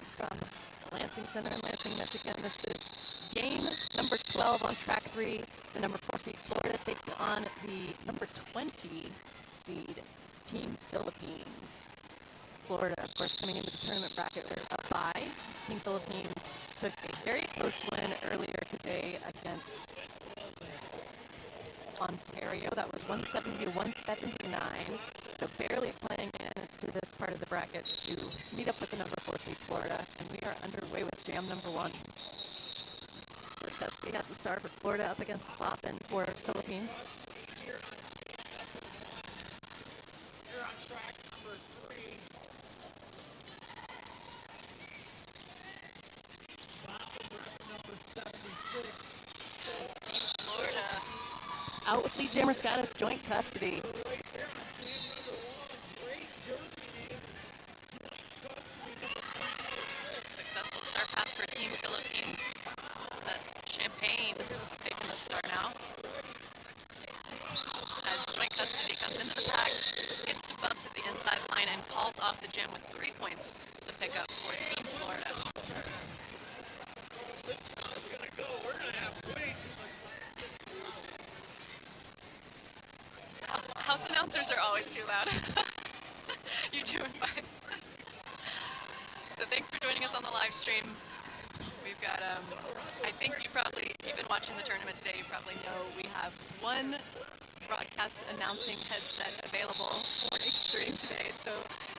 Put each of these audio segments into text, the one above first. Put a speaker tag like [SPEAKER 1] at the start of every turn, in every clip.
[SPEAKER 1] from Lansing Center in Lansing, Michigan. This is game number 12 on track 3. The number 4 seed Florida taking on the number 20 seed Team Philippines. Florida, of course, coming into the tournament bracket with a bye. Team Philippines took a very close win earlier today against Ontario. That was 170 to 179. So barely playing into this part of the bracket to meet up with the number 4 seed Florida. And we are underway with jam number 1. Custody has the star for Florida up against Boppin for Philippines.
[SPEAKER 2] You're on track number 3. Boppin number 76.
[SPEAKER 1] Team Florida out with lead jammer status, joint custody. Successful start pass for Team Philippines. That's Champagne taking the start now. As joint custody comes into the pack, gets to bump to the inside line and calls off the jam with 3 points to pick up for Team Florida.
[SPEAKER 2] This is how it's going to go. We're going to have way too much fun.
[SPEAKER 1] House announcers are always too loud. You're doing fine. So thanks for joining us on the live stream. We've got, I think you've been watching the tournament today, you probably know we have one broadcast announcing headset available for Extreme today. So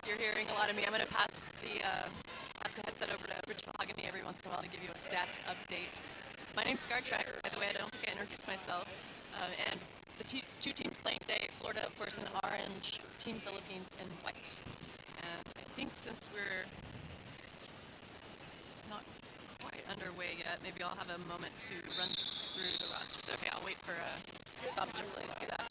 [SPEAKER 1] you're hearing a lot of me. I'm going to pass the headset over to Rich Mahogany every once in a while to give you a stats update. My name's Scar Trek, by the way. I don't think I introduced myself. And the two teams playing today, Florida, of course, in orange, Team Philippines in white. And I think since we're not quite underway yet, maybe I'll have a moment to run through the rosters. Okay, I'll wait for a stoppage of play to do that.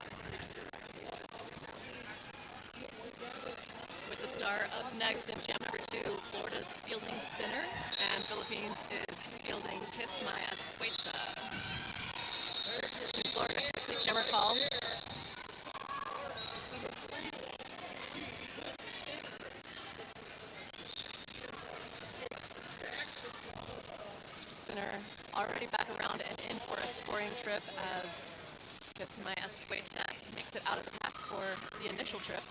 [SPEAKER 1] With the star up next in jam number 2, Florida's fielding center, and Philippines is fielding Kismay Escueta. Team Florida quickly jammer call. Center already back around and in for a scoring trip as Kismay Escueta makes it out of the pack for the initial trip.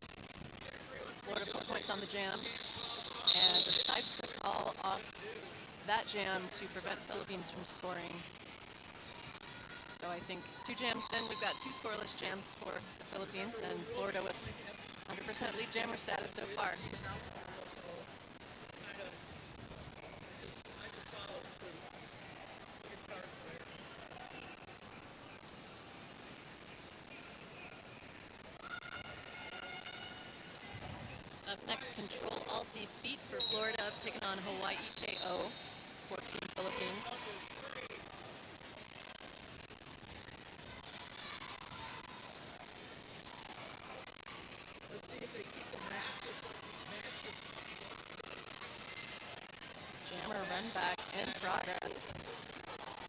[SPEAKER 1] Florida 4 points on the jam and decides to call off that jam to prevent Philippines from scoring. So I think 2 jams in, we've got 2 scoreless jams for the Philippines and Florida with 100% lead jammer status so far. Up next, Control Alt Defeat for Florida, taking on Hawaii KO for Team Philippines. Jammer run back in progress.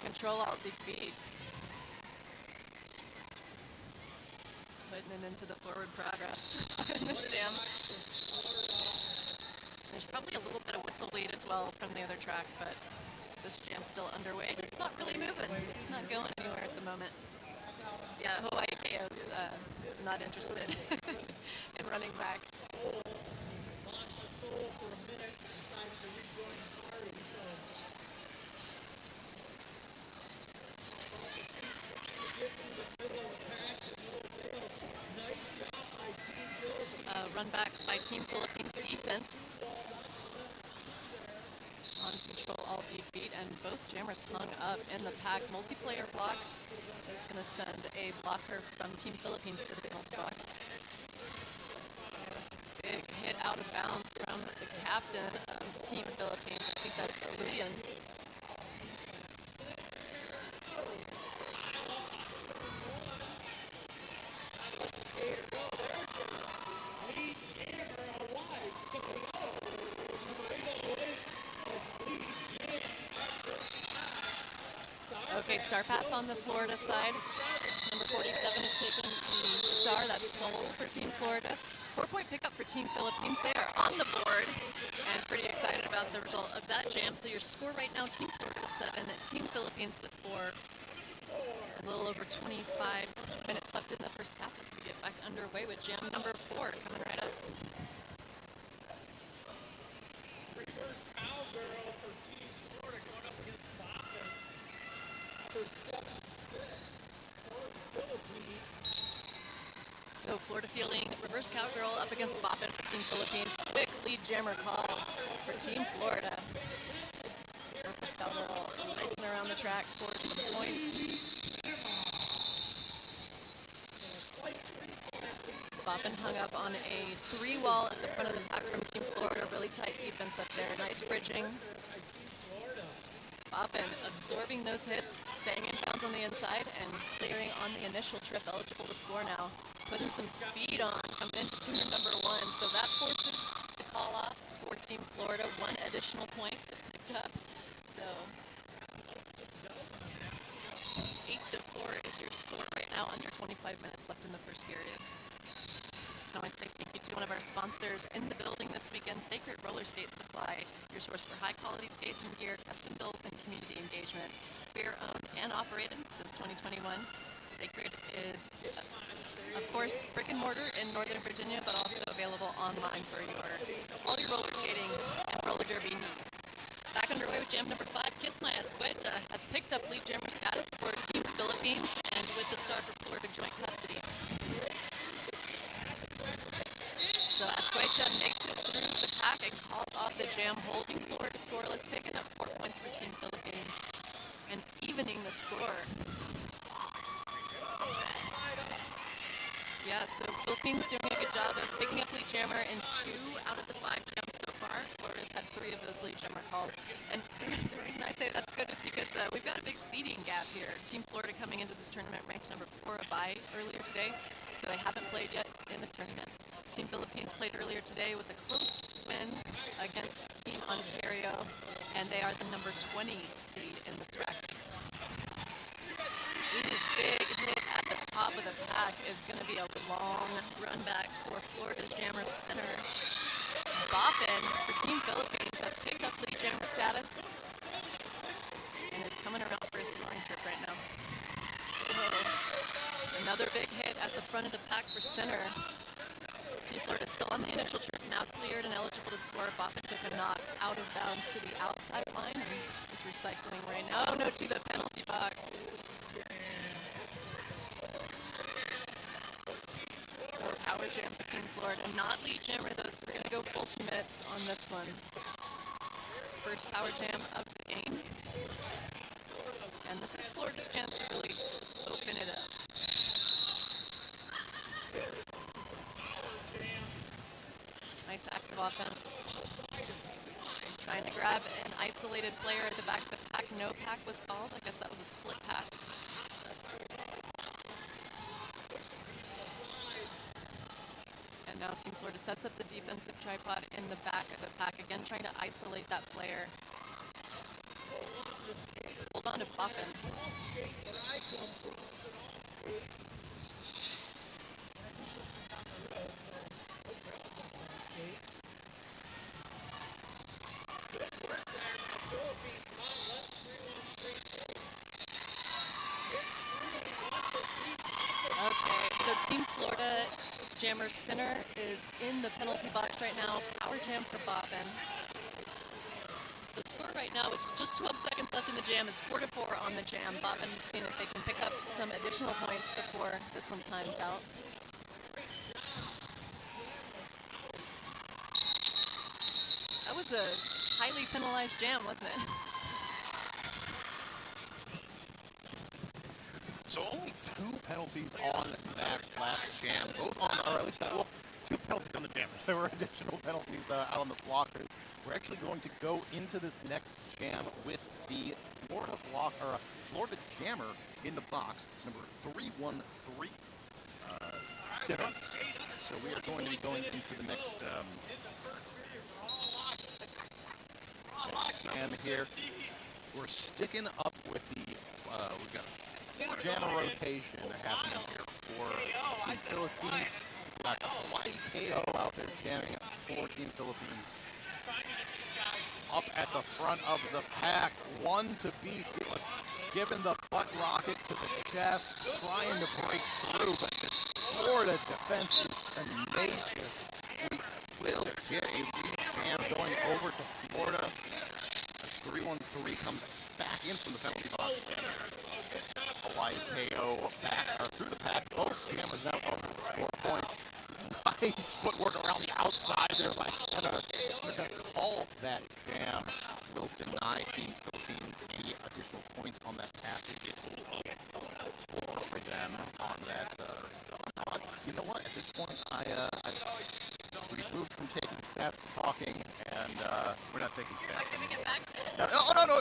[SPEAKER 1] Control Alt Defeat. Putting it into the forward progress in this jam. There's probably a little bit of whistle lead as well from the other track, but this jam's still underway. Just not really moving, not going anywhere at the moment. Yeah, Hawaii KO's not interested in running back. Run back by Team Philippines defense on Control Alt Defeat, and both jammers hung up in the pack. Multiplayer block is going to send a blocker from Team Philippines to the penalty box. Big hit out of bounds from the captain of Team Philippines. I think that's Lillian. Okay, star pass on the Florida side. Number 47 is taking the star. That's Seoul for Team Florida. 4-point pickup for Team Philippines. They are on the board and pretty excited about the result of that jam. So your score right now, Team Florida with 7, Team Philippines with 4. A little over 25 minutes left in the first half as we get back underway with jam number 4 coming right up.
[SPEAKER 2] Reverse cowgirl for Team Florida going up against Boston for 7-6 for the Philippines.
[SPEAKER 1] So Florida fielding reverse cowgirl up against Boppin for Team Philippines. Quick lead jammer call for Team Florida. Reverse cowgirl racing around the track for some points. Boppin hung up on a 3-wall at the front of the pack from Team Florida. Really tight defense up there. Nice bridging. Boppin absorbing those hits, staying in bounds on the inside, and clearing on the initial trip, eligible to score now. Putting some speed on, coming into tuner number 1. So that forces the call off for Team Florida. 1 additional point is picked up. So 8-4 is your score right now, under 25 minutes left in the first period. I want to say thank you to one of our sponsors in the building this weekend, Sacred Roller Skate Supply, your source for high-quality skates and gear, custom builds, and community engagement. We are owned and operated since 2021. Sacred is, of course, brick and mortar in Northern Virginia, but also available online for all your roller skating and roller derby needs. Back underway with jam number 5, Kiss My Escueta has picked up lead jammer status for Team Philippines, and with the star for Florida joint custody. So Escueta makes it through the pack and calls off the jam, holding Florida scoreless, picking up 4 points for Team Philippines and evening the score. Yeah, so Philippines doing a good job of picking up lead jammer in 2 out of the 5 jams so far. Florida's had 3 of those lead jammer calls. And the reason I say that's good is because we've got a big seeding gap here. Team Florida coming into this tournament ranked number 4, a bye earlier today, so they haven't played yet in the tournament. Team Philippines played earlier today with a close win against Team Ontario, and they are the number 20 seed in this bracket. This big hit at the top of the pack is going to be a long run back for Florida's jammer center. Boppin for Team Philippines has picked up lead jammer status and is coming around for a scoring trip right now. Another big hit at the front of the pack for center. Team Florida still on the initial trip, now cleared and eligible to score. Boppin took a knock out of bounds to the outside line and is recycling right now. Oh no, to the penalty box. So power jam for Team Florida, not lead jammer though, so we're going to go full 2 minutes on this one. First power jam of the game. And this is Florida's chance to really open it up. Nice active offense. Trying to grab an isolated player at the back of the pack. No pack was called. I guess that was a split pack. And now Team Florida sets up the defensive tripod in the back of the pack. Again, trying to isolate that player. Hold on to Boppin. Okay, so Team Florida jammer center is in the penalty box right now. Power jam for Boppin. The score right now with just 12 seconds left in the jam is 4-4 on the jam. Boppin seeing if they can pick up some additional points before this one times out. That was a highly penalized jam, wasn't it?
[SPEAKER 3] So only 2 penalties on that last jam, both on, or at least, well, 2 penalties on the jammers. There were additional penalties out on the blockers. We're actually going to go into this next jam with the Florida jammer in the box. It's number 313. So we are going to be going into the next jam here. We're sticking up with the, we've got jammer rotation happening here for Team Philippines. Got Hawaii KO out there jamming for Team Philippines. Up at the front of the pack, one to beat, giving the butt rocket to the chest, trying to break through, but this Florida defense is tenacious. We will get a lead jam going over to Florida as 3-1-3 comes back in from the penalty box. Hawaii KO back through the pack. Both jammers out over the score points. Nice footwork around the outside there by Center. Center got called that jam. Will deny Team Philippines any additional points on that pass. It gets four for them on that. You know what? At this point, we've moved from taking stats to talking, and we're not taking stats.
[SPEAKER 1] Am I giving it back?
[SPEAKER 3] No.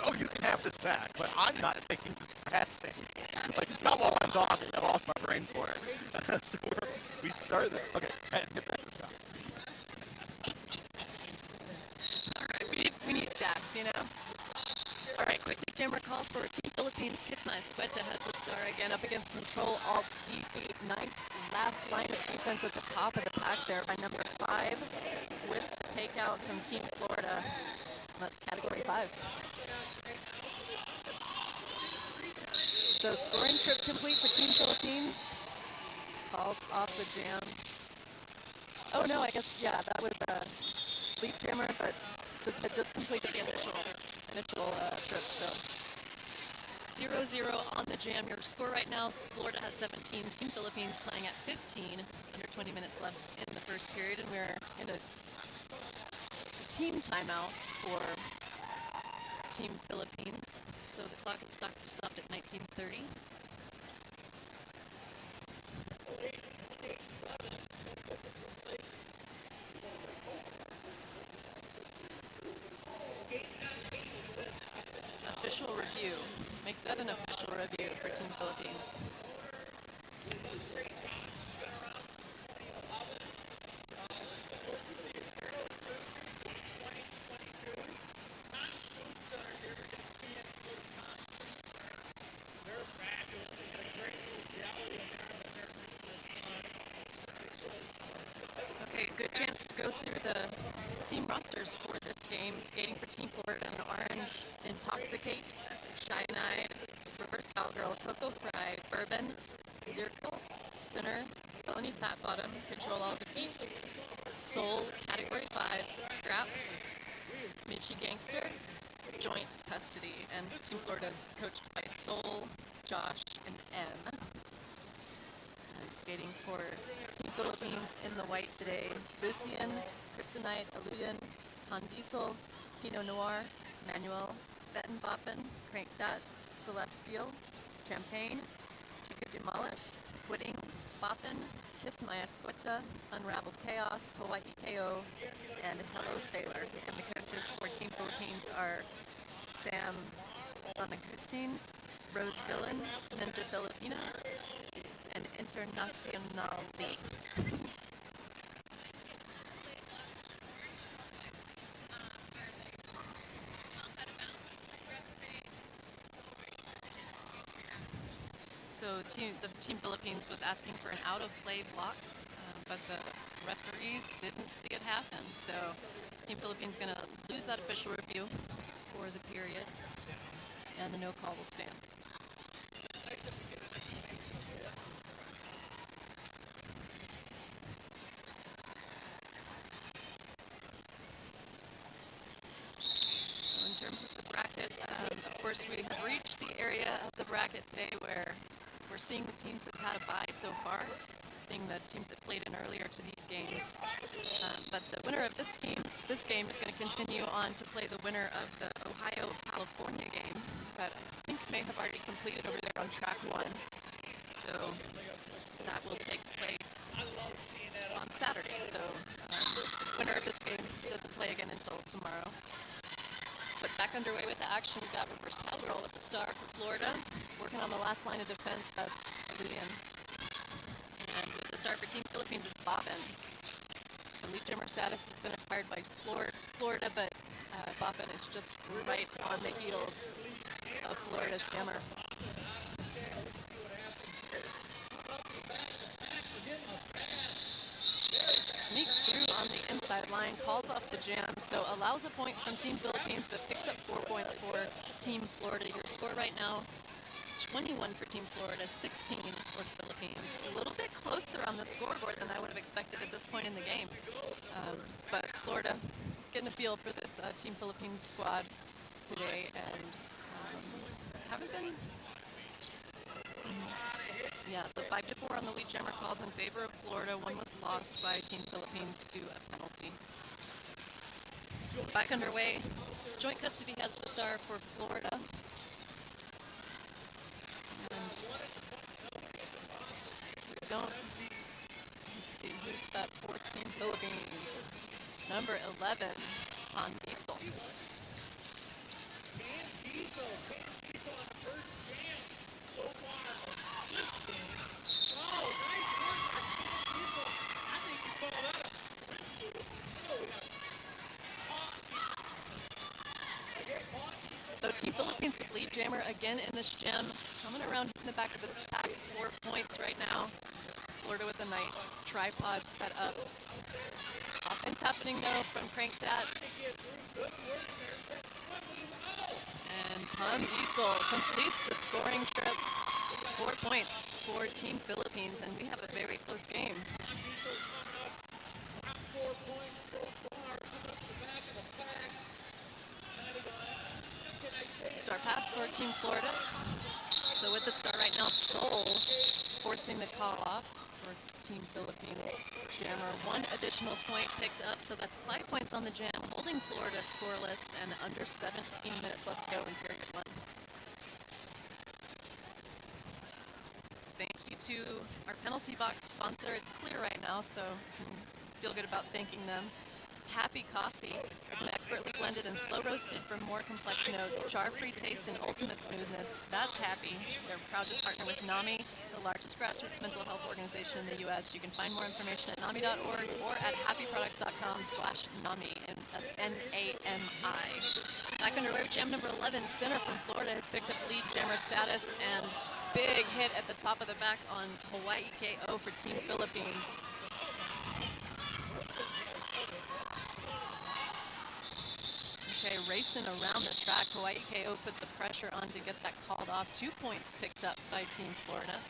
[SPEAKER 3] Oh, you can have this back, but I'm not taking the stats anymore. Like, not while I'm talking. I lost my brain for it. So we start there. Okay, get back to Scott.
[SPEAKER 1] All right, we need stats, you know. All right, quickly, jammer call for Team Philippines. Kisma Escueta has the star again up against Control Alt Defeat. Nice last line of defense at the top of the pack there by number 5 with the takeout from Team Florida. That's category 5. So scoring trip complete for Team Philippines. Falls off the jam. Oh no, I guess, yeah, that was a lead jammer, but had just completed the initial trip, so 0-0 on the jam. Your score right now is Florida has 17, Team Philippines playing at 15, under 20 minutes left in the first period, and we're in a team timeout for Team Philippines, so the clock had stopped at 19:30. Official review. Make that an official review for Team Philippines. Okay, good chance to go through the team rosters for this game. Skating for Team Florida in orange, Intoxicate, Shine-Eyed, Reverse Cowgirl, Coco Fry, Bourbon, Zirkle, Sinner, Felony Fat Bottom, Control All Defeat, Soul, Category 5, Scrap, Michi Gangster, Joint Custody, and Team Florida is coached by Soul, Josh, and M. And skating for Team Philippines in the white today, Lucian, Kristinite, Aluyan, Han Diesel, Pinot Noir, Manuel, Benton Boppin, Cranktat, Celestial, Champagne, Chica Demolish, Pudding, Boppin, Kiss My Escueta, Unraveled Chaos, Hawaii KO, and Hello Sailor. And the coaches for Team Philippines are Sam San Agustin, Rhodes Villain, Ninja Filipina, and Internacional League. So the Team Philippines was asking for an out-of-play block, but the referees didn't see it happen. So Team Philippines going to lose that official review for the period, and the no call will stand. So in terms of the bracket, of course we have reached the area of the bracket today where we're seeing the teams that have had a bye so far, seeing the teams that played in earlier to these games. But the winner of this game is going to continue on to play the winner of the Ohio-California game that I think may have already completed over there on track 1. So that will take place on Saturday. So the winner of this game doesn't play again until tomorrow. But back underway with the action, we've got Reverse Cowgirl with the star for Florida. Working on the last line of defense, that's Ludian. And with the star for Team Philippines, it's Boppin. So lead jammer status has been acquired by Florida, but Boppin is just right on the heels of Florida's jammer. inside line, calls off the jam, so allows a point from Team Philippines, but picks up 4 points for Team Florida. Your score right now, 21 for Team Florida, 16 for Philippines. A little bit closer on the scoreboard than I would have expected at this point in the game. But Florida getting a feel for this Team Philippines squad today, and haven't been. Yeah, so 5-4 on the lead jammer calls in favor of Florida. One was lost by Team Philippines to a penalty. Back underway. Joint custody has the star for Florida. And we don't. Let's see, who's that for Team Philippines? Number 11, on Diesel. So Team Philippines with lead jammer again in this gem. Coming around in the back of the pack, 4 points right now. Florida with a nice tripod set up. Offense happening though from Crank Dad. And Pun Diesel completes the scoring trip. 4 points for Team Philippines, and we have a very close game. Star pass for Team Florida. So with the star right now, Seoul forcing the call off for Team Philippines jammer. 1 additional point picked up, so that's 5 points on the jam, holding Florida scoreless and under 17 minutes left to go in period 1. Thank you to our penalty box sponsor. It's clear right now, so can feel good about thanking them. Happy Coffee is an expertly blended and slow roasted for more complex notes, char-free taste and ultimate smoothness. That's Happy. They're proud to partner with NAMI, the largest grassroots mental health organization in the U.S. You can find more information at NAMI.org or at happyproducts.com/NAMI, and that's NAMI. Back underway with jam number 11, Center from Florida has picked up lead jammer status, and big hit at the top of the back on Hawaii KO for Team Philippines. Okay, racing around the track. Hawaii KO put the pressure on to get that called off. 2 points picked up by Team Florida.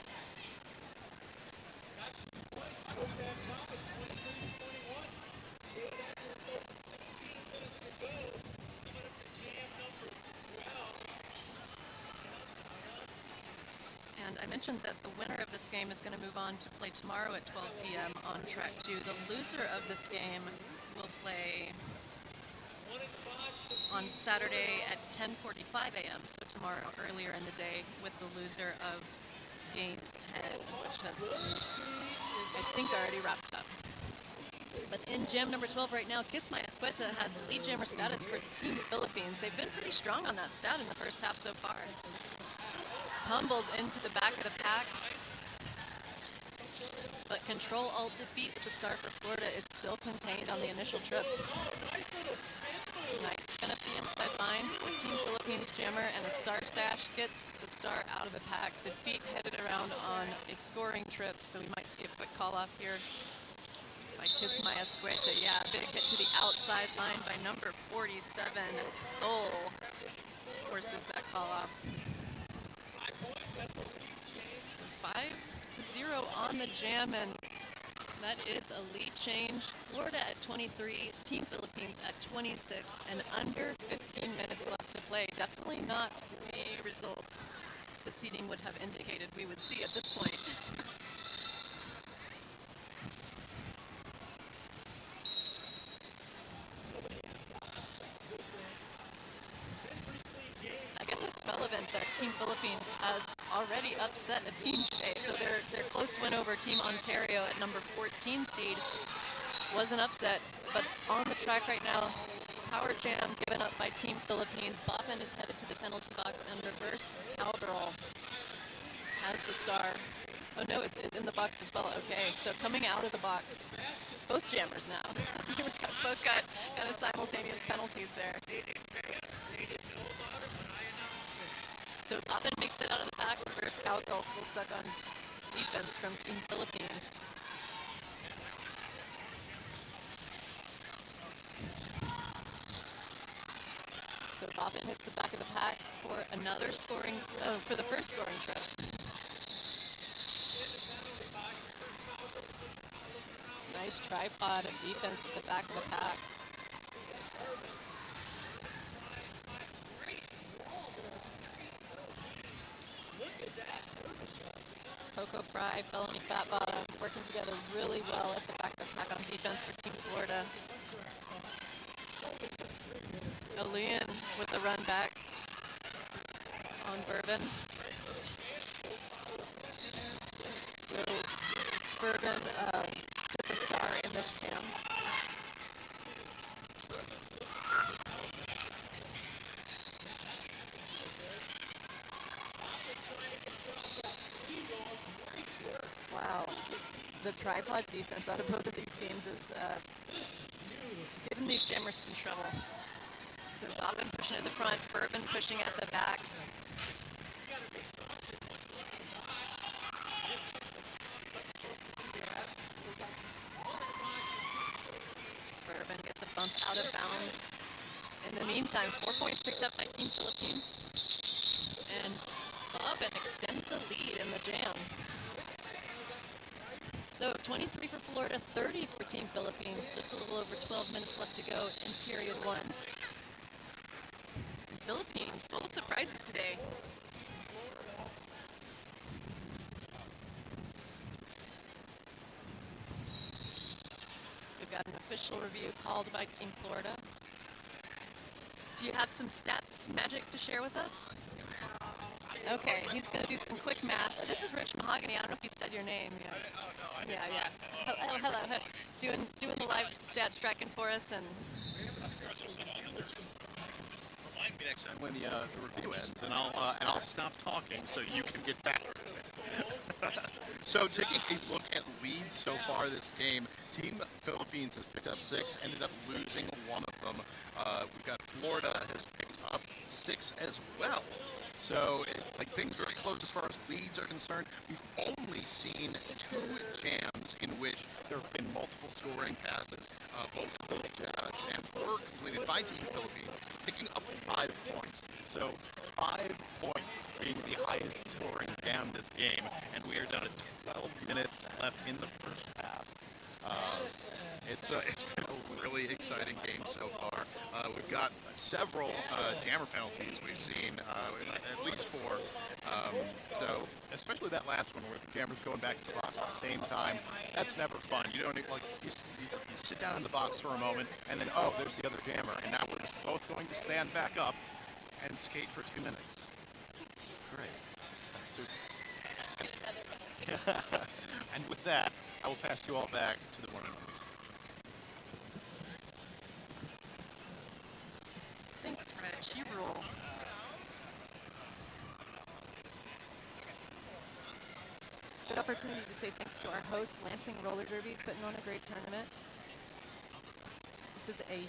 [SPEAKER 1] And I mentioned that the winner of this game is going to move on to play tomorrow at 12 p.m. on track 2. The loser of this game will play on Saturday at 10:45 a.m., so tomorrow earlier in the day, with the loser of game 10, which has, I think, already wrapped up. But in jam number 12 right now, Kiss My Escueta has lead jammer status for Team Philippines. They've been pretty strong on that stat in the first half so far. Tumbles into the back of the pack, but Control-Alt-Defeat with the star for Florida is still contained on the initial trip. Nice spin up the inside line with Team Philippines jammer, and a star stash gets the star out of the pack. Defeat headed around on a scoring trip, so we might see a quick call off here by Kiss My Escueta. Yeah, big hit to the outside line by number 47, Soul, forces that call off. So 5-0 on the jam, and that is a lead change. Florida at 23, Team Philippines at 26, and under 15 minutes left to play. Definitely not the result the seeding would have indicated we would see at this point. I guess it's relevant that Team Philippines has already upset a team today, so their close win over Team Ontario at number 14 seed was an upset, but on the track right now, power jam given up by Team Philippines. Boffin is headed to the penalty box, and reverse cowgirl has the star. Oh no, it's in the box as well. Okay, so coming out of the box, both jammers now. Both got kind of simultaneous penalties there. So Boffin makes it out of the back. Reverse cowgirl still stuck on defense from Team Philippines. Bobbin hits the back of the pack for another scoring, for the first scoring trip. Nice tripod of defense at the back of the pack. Coco Fry, Felony Fat Bottom working together really well at the back of the pack on defense for Team Florida. Alian with the run back on Bourbon. So Bourbon took a star in this jam. Wow. The tripod defense out of both of these teams is giving these jammers some trouble. So Bobbin pushing at the front, Bourbon pushing at the back. Bourbon gets a bump out of bounds. In the meantime, 4 points picked up by Team Philippines. And Bobbin extends the lead in the jam. So 23 for Florida, 30 for Team Philippines. Just a little over 12 minutes left to go in period one. Philippines full of surprises today. We've got an official review called by Team Florida. Do you have some stats magic to share with us? Okay, he's going to do some quick math. This is Rich Mahogany. I don't know if you said your name. Yeah. Hello. Doing the live stats tracking for us and.
[SPEAKER 3] Remind me next time when the review ends, and I'll stop talking so you can get back to it. So taking a look at leads so far this game, Team Philippines has picked up 6, ended up losing one of them. We've got Florida has picked up 6 as well. So things very close as far as leads are concerned. We've only seen 2 jams in which there have been multiple scoring passes. Both of those jams were completed by Team Philippines, picking up 5 points. So 5 points being the highest scoring jam this game, and we are down to 12 minutes left in the first half. It's been a really exciting game so far. We've got several jammer penalties we've seen, at least 4. So especially that last one where the jammer's going back to the box at the same time. That's never fun. You don't you sit down in the box for a moment, and then there's the other jammer, and now we're just both going to stand back up and skate for 2 minutes. Great. That's super. And with that, I will pass you all back to the morning news.
[SPEAKER 1] Thanks, Rich. You rule. Good opportunity to say thanks to our host, Lansing Roller Derby, putting on a great tournament. This is a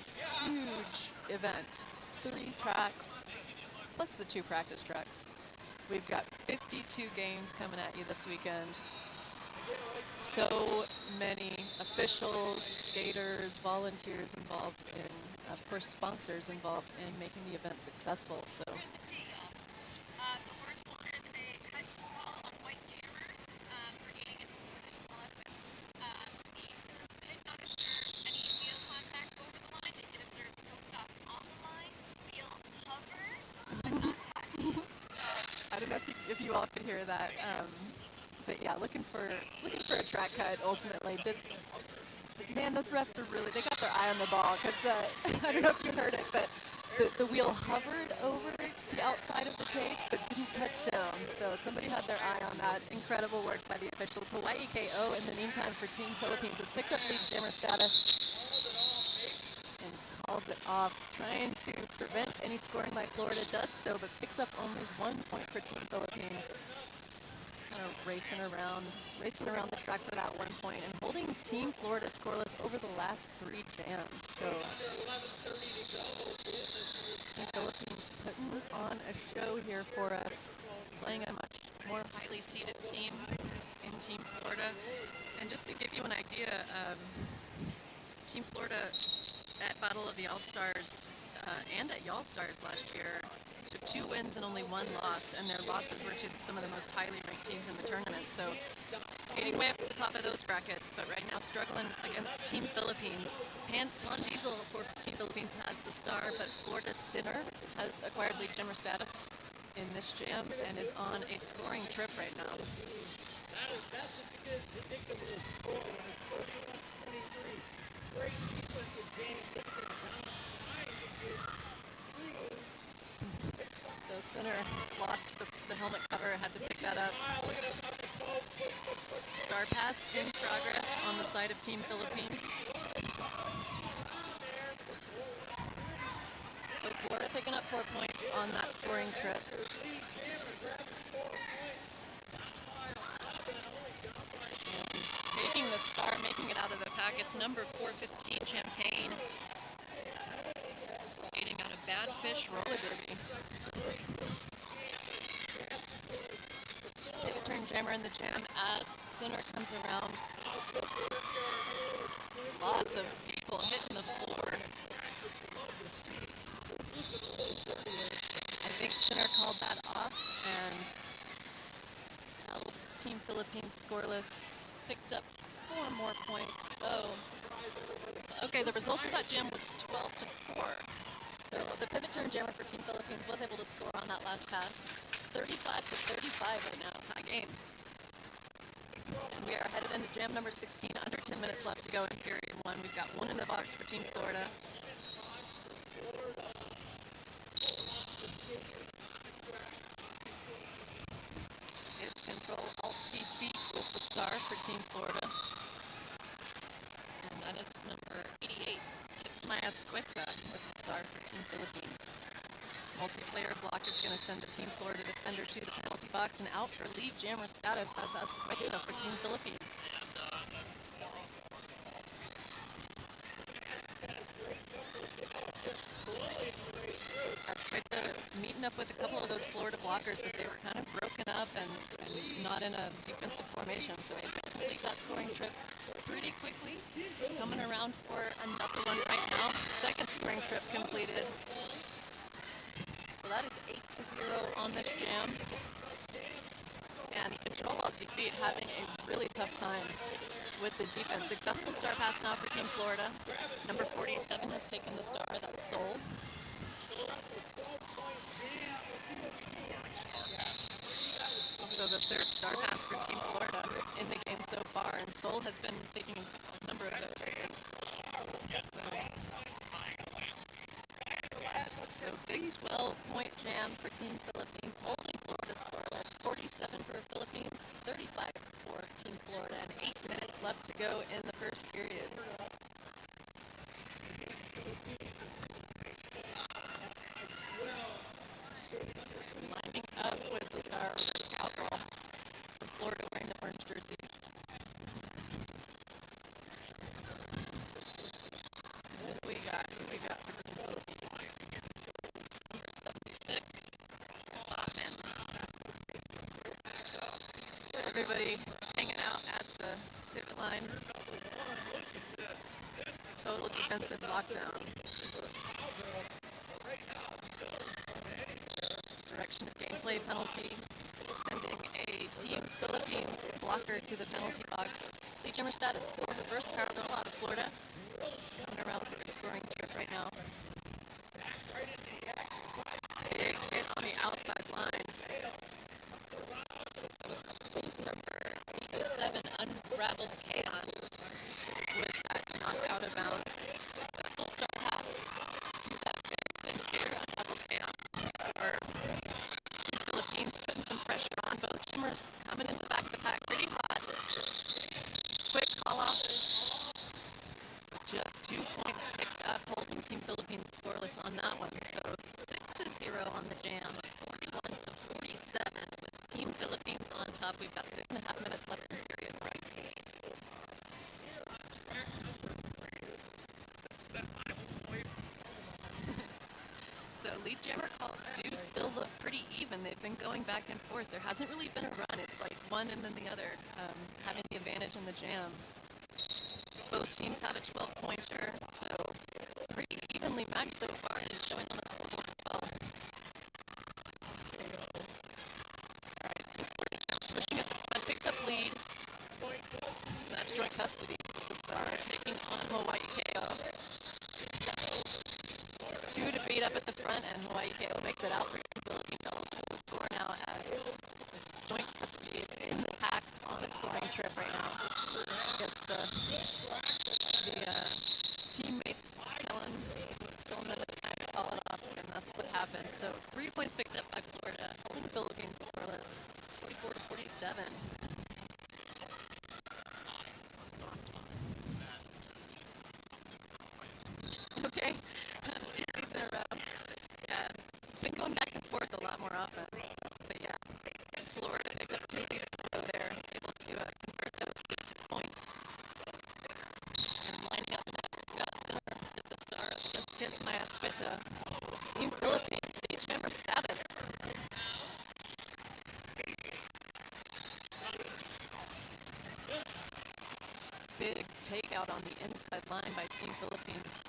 [SPEAKER 1] huge event. 3 tracks, plus the 2 practice tracks. We've got 52 games coming at you this weekend. So many officials, skaters, volunteers involved in, of course, sponsors involved in making the event successful. So. I don't know if you all could hear that, but yeah, looking for a track cut ultimately. Man, those refs are they got their eye on the ball, because I don't know if you heard it, but the wheel hovered over the outside of the tape but didn't touch down. So somebody had their eye on that. Incredible work by the officials. Hawaii KO in the meantime for Team Philippines has picked up lead jammer status and calls it off, trying to prevent any scoring by Florida. Does so, but picks up only 1 point for Team Philippines. Kind of racing around the track for that 1 point and holding Team Florida scoreless over the last 3 jams. So Team Philippines putting on a show here for us, playing a much more highly seeded team in Team Florida. And just to give you an idea, Team Florida at Battle of the All-Stars and at Y'all Stars last year, took 2 wins and only 1 loss, and their losses were to some of the most highly ranked teams in the tournament. So skating way up at the top of those brackets, but right now struggling against Team Philippines. Lon Diesel for Team Philippines has the star, but Florida Sinner has acquired league jammer status in this jam and is on a scoring trip right now.
[SPEAKER 2] That's a good predictable score. 23. Great defensive game. Trying to get through.
[SPEAKER 1] So Sinner lost the helmet cover, had to pick that up. Star pass in progress on the side of Team Philippines. So Florida picking up 4 points on that scoring trip. And taking the star, making it out of the pack, it's number 415 Champagne. Skating out of Bad Fish roller derby. Pivot turn jammer in the jam as Sinner comes around. Lots of people hitting the floor. I think Sinner called that off and held Team Philippines scoreless. Picked up 4 more points. Oh, okay, the result of that jam was 12-4. So the pivot turn jammer for Team Philippines was able to score on that last pass. 35-35 right now, tie game. And we are headed into jam number 16, under 10 minutes left to go in period 1. We've got 1 in the box for Team Florida. It's Control Alt Defeat with the star for Team Florida. And that is number 88, Kiss My Escueta with the star for Team Philippines. Multiplayer block is going to send a Team Florida defender to the penalty box and out for lead jammer status. That's Escueta for Team Philippines. Escueta meeting up with a couple of those Florida blockers, but they were kind of broken up and not in a defensive formation, so able to complete that scoring trip pretty quickly. Coming around for another one right now. Second scoring trip completed. So that is 8-0 on this jam. And Control Alt Defeat having a really tough time with the defense. Successful star pass now for Team Florida. Number 47 has taken the star, that's Sol. So the third star pass for Team Florida in the game so far, and Sol has been taking a number of those, I think. So big 12-point jam for Team Philippines, holding Florida scoreless. 47 for Philippines, 35 for Team Florida, and 8 minutes left to go in the first period. Lining up with the star for Cowgirl for Florida wearing the orange jerseys. We got for Team Philippines. Number 76, Bachman. Everybody hanging out at the pivot line. Total defensive lockdown. Direction of gameplay penalty. Sending a Team Philippines blocker to the penalty box. Lead jammer status for reverse parallel out of Florida. Coming around for a scoring trip right now. Big hit on the outside line. That was number 807, Unraveled Chaos, with that knocked out of bounds. Successful start pass to that very same skater, Unraveled Chaos. For Team Philippines, putting some pressure on both jammers, coming into the back of the pack pretty hot. Quick call off. Just 2 points picked up, holding Team Philippines scoreless on that one. So 6-0 on the jam, 41-47 with Team Philippines on top. We've got 6.5 minutes left in the period. So lead jammer calls do still look pretty even. They've been going back and forth. There hasn't really been a run. It's like one and then the other, having the advantage in the jam. Both teams have a 12-pointer, so pretty evenly matched so far and is showing on the scoreboard as well. Alright, Team Florida pushing up the front, picks up lead. That's joint custody. The Star taking on Hawaii KO. There's two to beat up at the front, and Hawaii KO makes it out for the Philippines, eligible to score now as joint custody is in the pack on its scoring trip right now. Gets the teammates telling them it's time to call it off, and that's what happens. So 3 points picked up by Florida, holding the Philippines scoreless, 44 to 47. Okay, 2 weeks in a row. Yeah, it's been going back and forth a lot more often. But yeah, Florida picked up 2 leads in a row there, able to convert those leads to points. And lining up next, we've got center at the Star against Kiss My Asquita. Team Philippines, lead jammer status. Big takeout on the inside line by Team Philippines.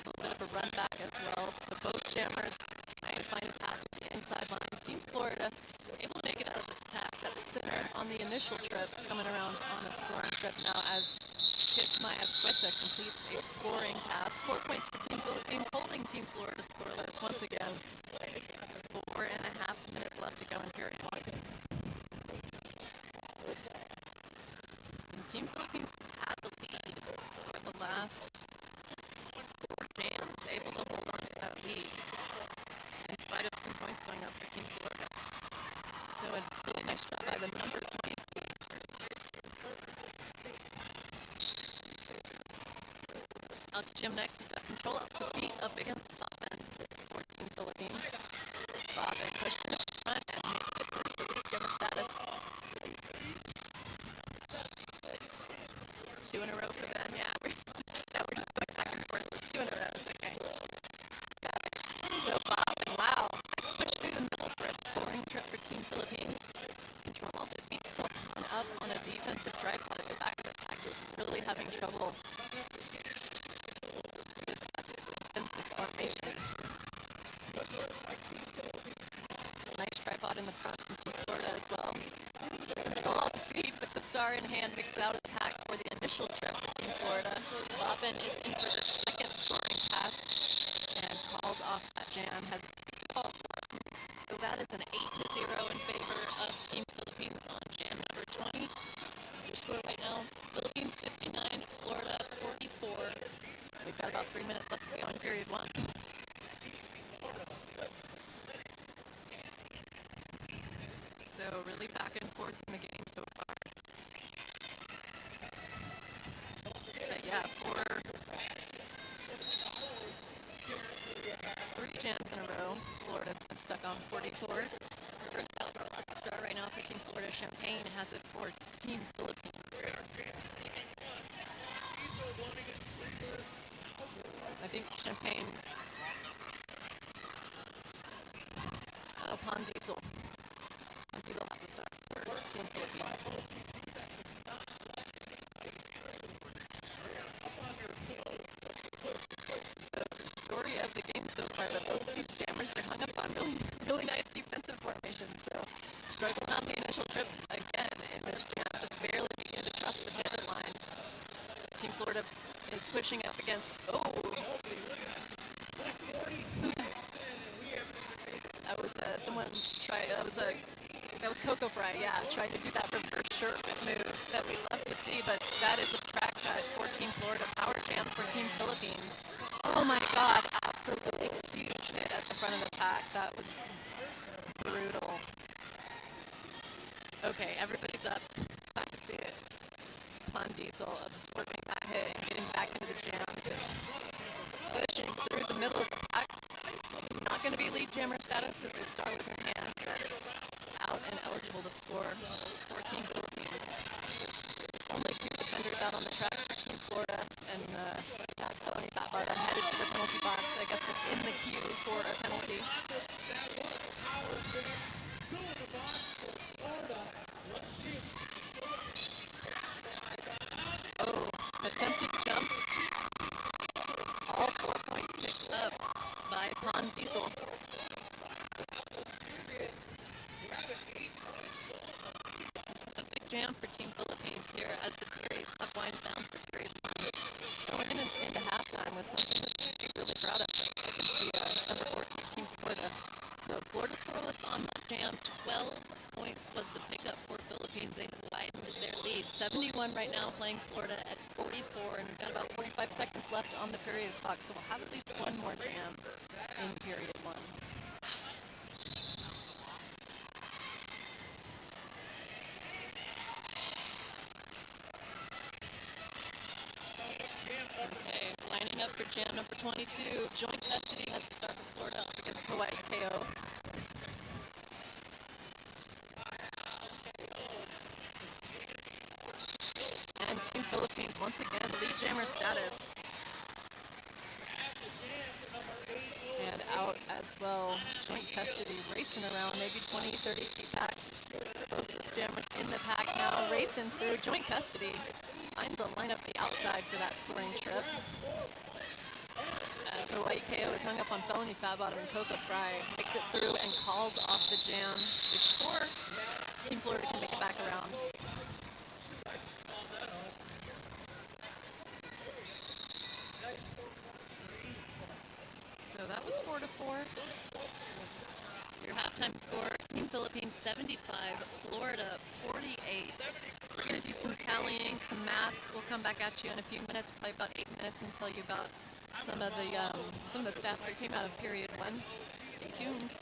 [SPEAKER 1] A little bit of a run back as well. So both jammers trying to find a path to the inside line. Team Florida able to make it out of the pack. That's center on the initial trip, coming around on a scoring trip now as Kiss My Asquita completes a scoring pass. 4 points for Team Philippines, holding Team Florida scoreless once again. 4.5 minutes left to go in period 1. And Team Philippines has had the lead for the last 4 jams, able to hold on to that lead in spite of some points going up for Team Florida. So a really nice job by the number 20 seed. Out to Jim next. We've got control out to feet up against Bobbin for Team Philippines. Bobbin pushing up front and makes it through for lead jammer status. 2 in a row for them, yeah. Now we're just going back and forth with 2 in a row. Okay. Got it. So Bobbin, wow. Nice push through the middle for a scoring trip for Team Philippines. Control out to feet still on up on a defensive tripod at the back of the pack. Just really having trouble defensive formation. Nice tripod in the front from Team Florida as well. Control out defeat with the Star in hand, makes it out of the pack for the initial trip for Team Florida. Bobbin is in for the second scoring pass and calls off that jam. Has picked it off for him. So that is an 8-0 in favor of Team Philippines on jam number 20. Your score right now, Philippines 59, Florida 44. We've got about 3 minutes left to go in period 1. So really back and forth in the game so far. But yeah, for 3 jams in a row, Florida's been stuck on 44. First out at the Star right now for Team Florida. Champagne has it for Team Philippines. I think Champagne. Pond Diesel. Diesel has the Star for Team Philippines. So the story of the game so far, that both of these jammers are hung up on really nice defensive formation. So struggling on the initial trip again in this jam, just barely making it across the pivot line. Team Florida is pushing up against. That was someone try. That was Coco Fry. Yeah, trying to do that reverse shirt move that we love to see, but that is a track cut for Team Florida. Power jam for Team Philippines. Oh my God! Absolutely huge hit at the front of the pack. That was brutal. Okay, everybody's up. Glad to see it. Pond Diesel absorbing that hit and getting back into the jam. Pushing through the middle of the pack. Not going to be lead jammer status because the Star was in hand, but out and eligible to score for Team Philippines. Only 2 defenders out on the track for Team Florida, and Tony Batbara headed to the penalty box. I guess was in the queue for a penalty. Attempted jump. All jam for Team Philippines here as the period clock winds down for period one. Going into halftime with something that they'd be really proud of against the number 4 seed Team Florida. So Florida scoreless on that jam. 12 points was the pickup for Philippines. They have widened their lead. 71 right now, playing Florida at 44, and we've got about 45 seconds left on the period clock. So we'll have at least one more jam in period one. Okay, lining up for jam number 22. Joint custody has to start for Florida up against Hawaii KO. And Team Philippines once again lead jammer status. And out as well, joint custody, racing around, maybe 20, 30 feet back. Both of the jammers in the pack now, racing through joint custody. Finds a line up the outside for that scoring trip. As Hawaii KO is hung up on felony fat bottom and Coco Fry makes it through and calls off the jam before Team Florida can make it back around. So that was 4-4. Your halftime score, Team Philippines 75, Florida 48. We're going to do some tallying, some math. We'll come back at you in a few minutes, probably about 8 minutes, and tell you about some of the stats that came out of period one. Stay tuned.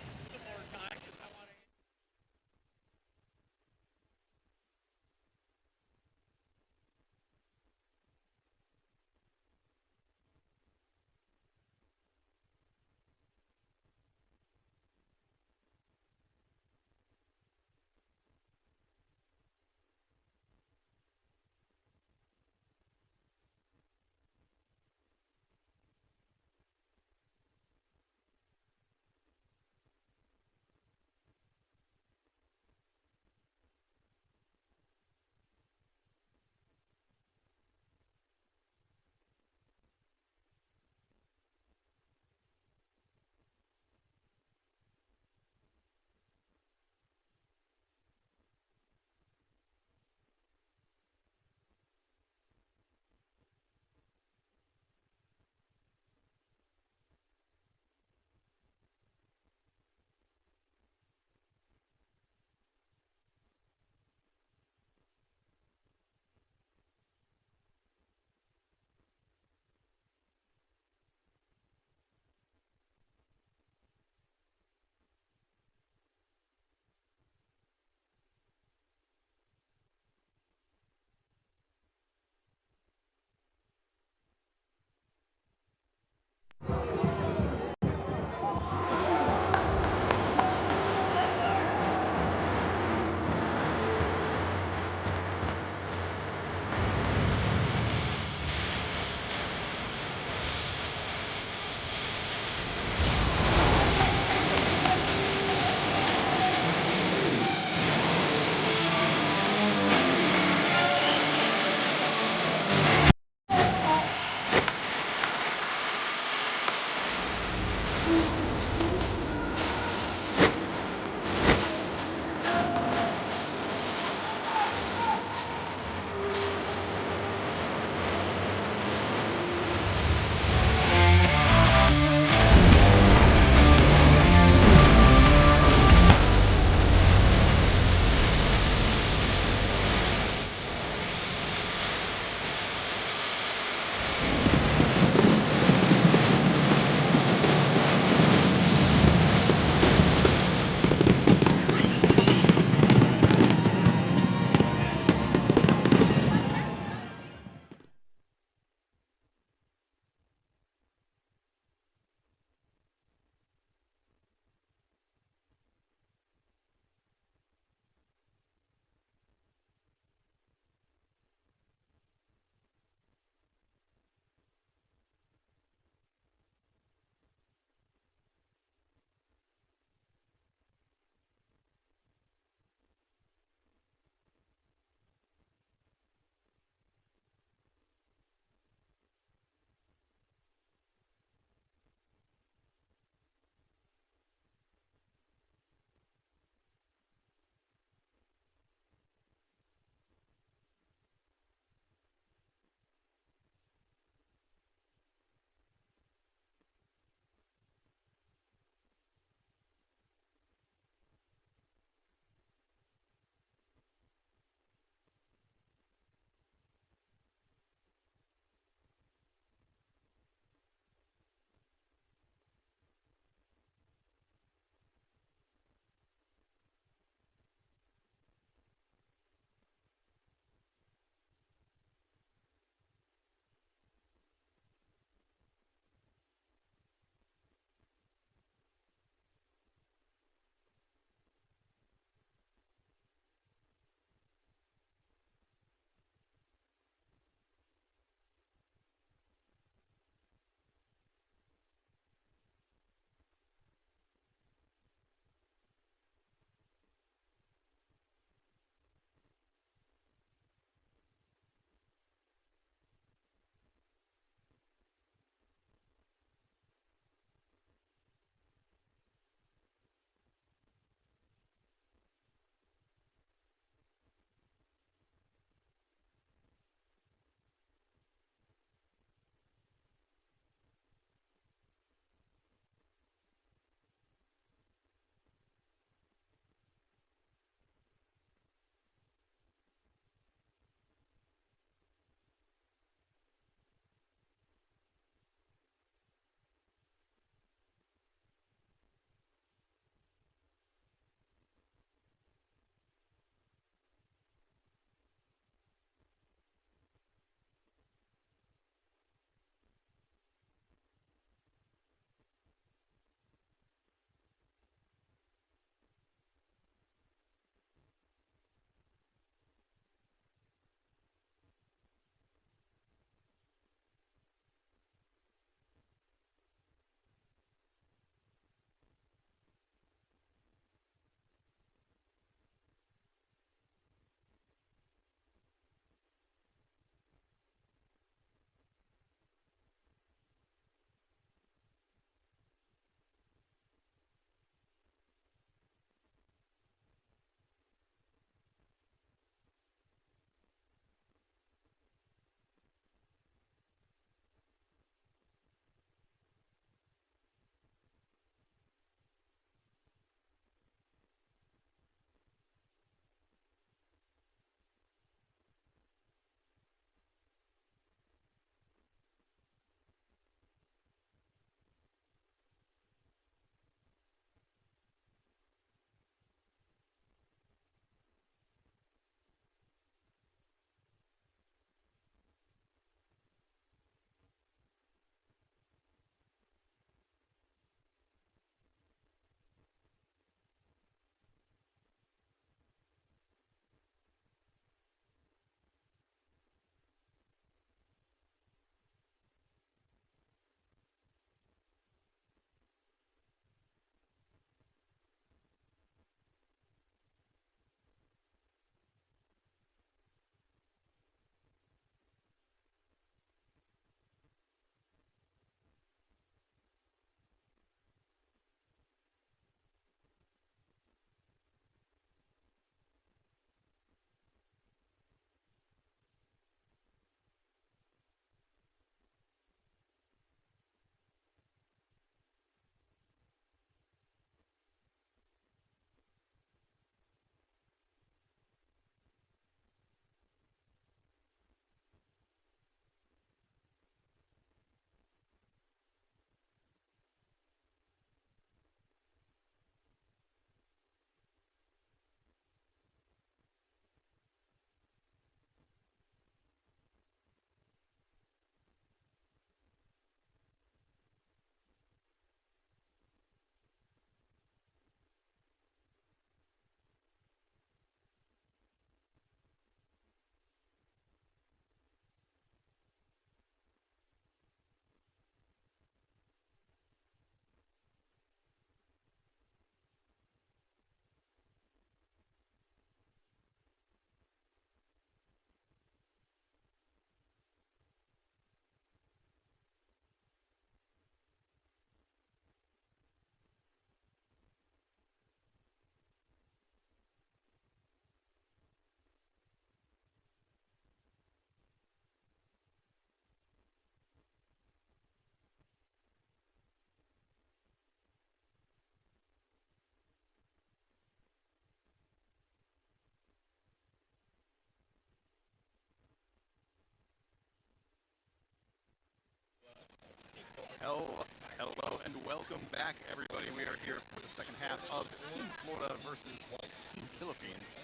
[SPEAKER 3] Well, hello and welcome back, everybody. We are here for the second half of Team Florida versus Team Philippines.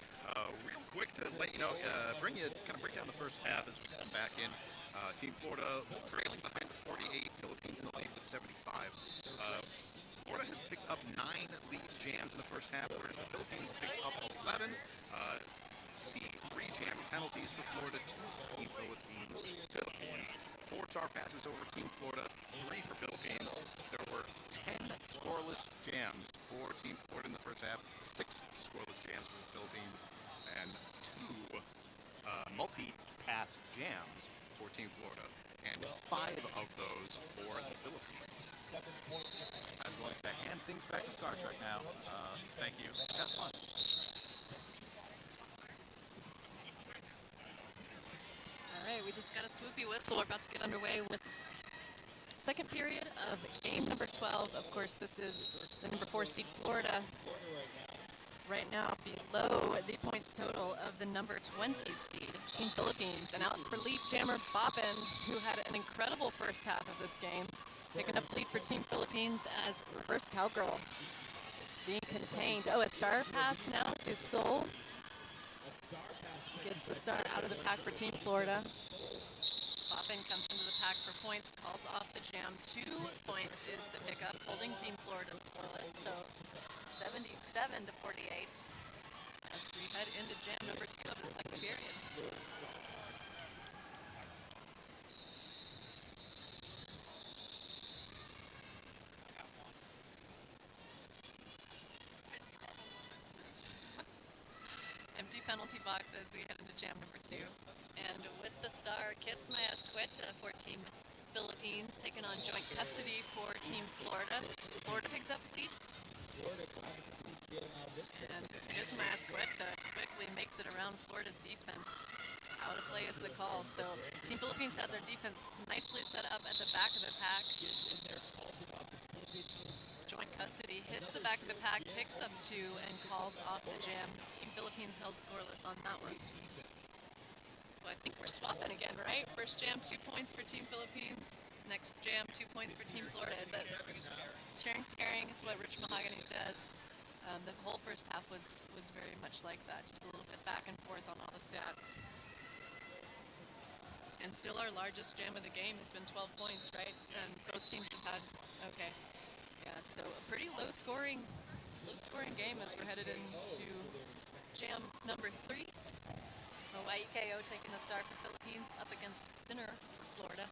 [SPEAKER 3] Real quick to let you know, break down the first half as we come back in. Team Florida trailing behind 48, Philippines in the lead with 75. Florida has picked up 9 lead jams in the first half, whereas the Philippines picked up 11. See 3 jam penalties for Florida, 2 for Team Philippines. 4 star passes over Team Florida, 3 for Philippines. There were 10 scoreless jams for Team Florida in the first half, 6 scoreless jams for the Philippines, and 2 multi-pass jams for Team Florida, and 5 of those for the Philippines. I'm going to hand things back to Star Trek now. Thank you. Have fun.
[SPEAKER 1] All right, we just got a swoopy whistle. We're about to get underway with second period of game number 12. Of course, this is the number 4 seed Florida. Right now below the points total of the number 20 seed Team Philippines. And out for lead jammer Boppin, who had an incredible first half of this game. Picking up lead for Team Philippines as reverse cowgirl being contained. Oh, a star pass now to Seoul. Gets the star out of the pack for Team Florida. Boppin comes into the pack for points, calls off the jam. 2 points is the pickup, holding Team Florida scoreless. So 77 to 48 as we head into jam number 2 of the second period. Empty penalty box as we head into jam number 2. And with the star, Kiss My Escueta for Team Philippines, taking on joint custody for Team Florida. Florida picks up lead. And Kiss My Escueta quickly makes it around Florida's defense. Out of play is the call. So Team Philippines has their defense nicely set up at the back of the pack. Joint custody hits the back of the pack, picks up 2, and calls off the jam. Team Philippines held scoreless on that one. So I think we're swapping again, right? First jam, 2 points for Team Philippines. Next jam, 2 points for Team Florida. But sharing, scaring is what Rich Mahogany says. The whole first half was very much like that, just a little bit back and forth on all the stats. And still our largest jam of the game has been 12 points, right? And both teams have had, okay. Yeah, so a pretty low scoring game as we're headed into jam number 3. Hawaii KO taking the star for Philippines up against Sinner for Florida.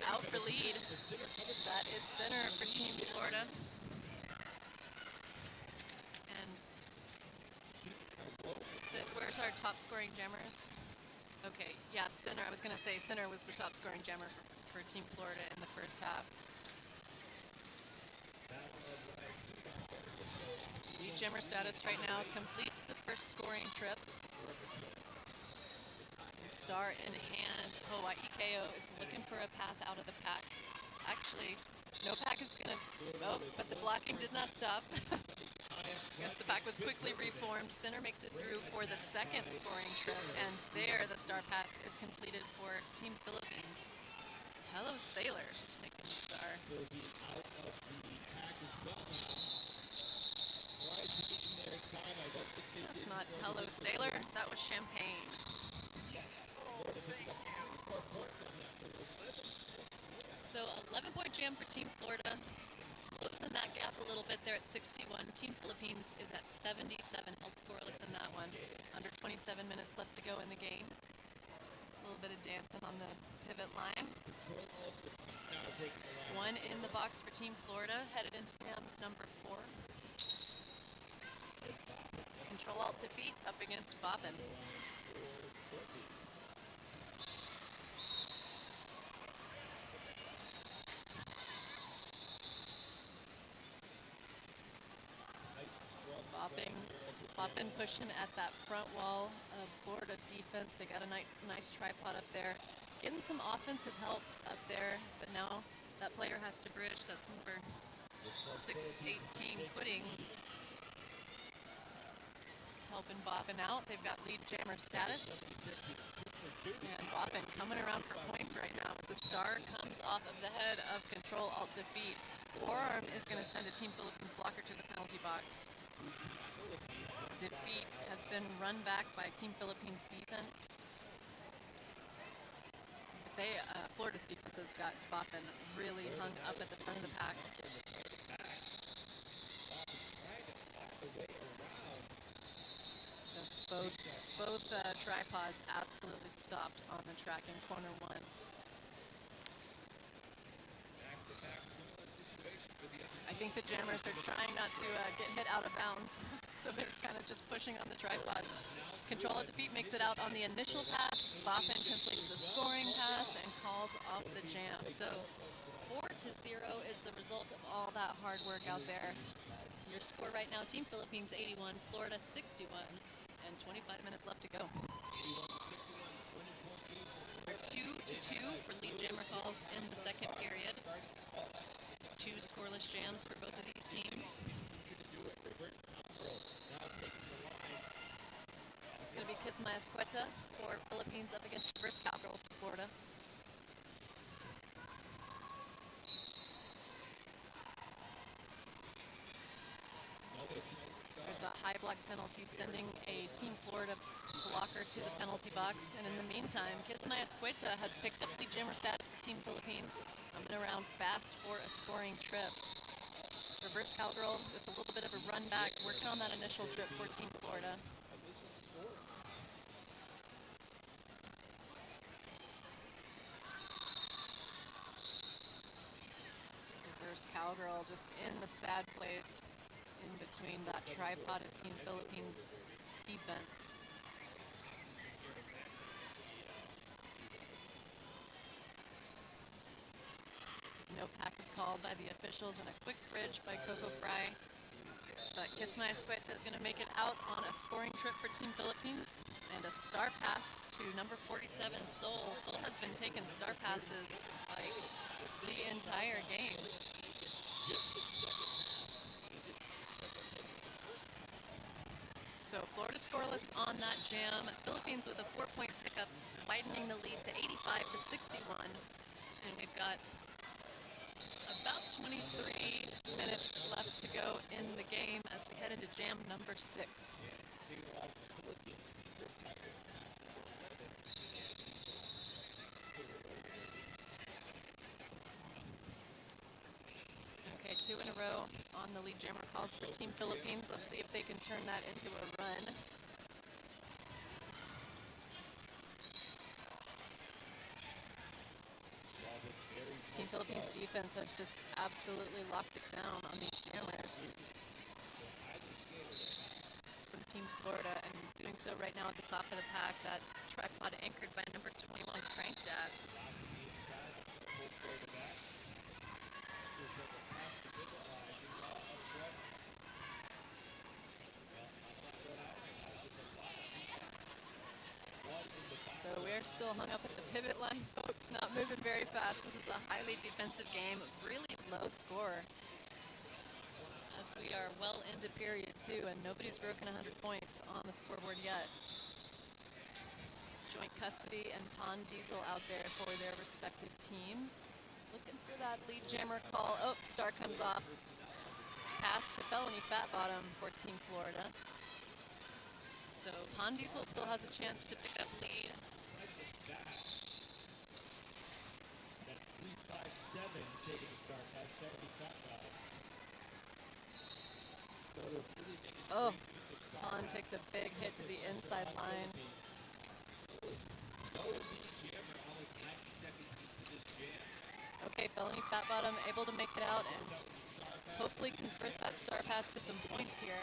[SPEAKER 1] Out for lead. That is Sinner for Team Florida. And where's our top scoring jammers? Okay, yeah, Sinner. I was going to say Sinner was the top scoring jammer for Team Florida in the first half. Lead jammer status right now completes the first scoring trip. Star in hand. Hawaii KO is looking for a path out of the pack. Actually, no pack is going to... Oh, but the blocking did not stop. Yes, the pack was quickly reformed. Sinner makes it through for the second scoring trip, and there the star pass is completed for Team Philippines. Hello, Sailor, taking the star. That's not Hello, Sailor. That was Champagne. So 11-point jam for Team Florida. Closing that gap a little bit there at 61. Team Philippines is at 77, held scoreless in that one. Under 27 minutes left to go in the game. A little bit of dancing on the pivot line. 1 in the box for Team Florida, headed into jam number 4. Control-Alt-Defeat up against Boppin. Boppin pushing at that front wall of Florida defense. They got a nice tripod up there. Getting some offensive help up there, but now that player has to bridge. That's number 618 quitting. helping Boppin out. They've got lead jammer status. And Boppin coming around for points right now as the star comes off of the head of Control Alt Defeat. Forearm is going to send a Team Philippines blocker to the penalty box. Defeat has been run back by Team Philippines defense. Florida's defense has got Boppin really hung up at the front of the pack. Just both tripods absolutely stopped on the track in corner one. I think the jammers are trying not to get hit out of bounds, so they're kind of just pushing on the tripods. Control Alt Defeat makes it out on the initial pass. Boppin completes the scoring pass and calls off the jam. So 4-0 is the result of all that hard work out there. Your score right now, Team Philippines 81, Florida 61, and 25 minutes left to go. 2-2 for lead jammer calls in the second period. 2 scoreless jams for both of these teams. It's going to be Kisma Escueta for Philippines up against Reverse Cowgirl for Florida. There's a high block penalty sending a Team Florida blocker to the penalty box. And in the meantime, Kisma Escueta has picked up lead jammer status for Team Philippines, coming around fast for a scoring trip. Reverse Cowgirl with a little bit of a run back, working on that initial trip for Team Florida. Reverse Cowgirl just in the sad place in between that tripod of Team Philippines defense. No pack is called by the officials and a quick bridge by Coco Fry. But Kisma Escueta is going to make it out on a scoring trip for Team Philippines and a star pass to number 47, Sol. Sol has been taking star passes like the entire game. So Florida scoreless on that jam. Philippines with a 4-point pickup, widening the lead to 85-61. And we've got about 23 minutes left to go in the game as we head into jam number 6. Okay, 2 in a row on the lead jammer calls for Team Philippines. Let's see if they can turn that into a run. Team Philippines defense has just absolutely locked it down on these jammers from Team Florida, and doing so right now at the top of the pack. That tripod anchored by number 21, Crankdat. So we're still hung up at the pivot line, folks, not moving very fast. This is a highly defensive game, really low score, as we are well into period 2, and nobody's broken 100 points on the scoreboard yet. Joint custody and Pond Diesel out there for their respective teams. Looking for that lead jammer call. Oh, star comes off. Pass to Felony Fat Bottom for Team Florida. So Pond Diesel still has a chance to pick up lead. Oh, Pond takes a big hit to the inside line. Okay, Felony Fat Bottom able to make it out and hopefully convert that star pass to some points here.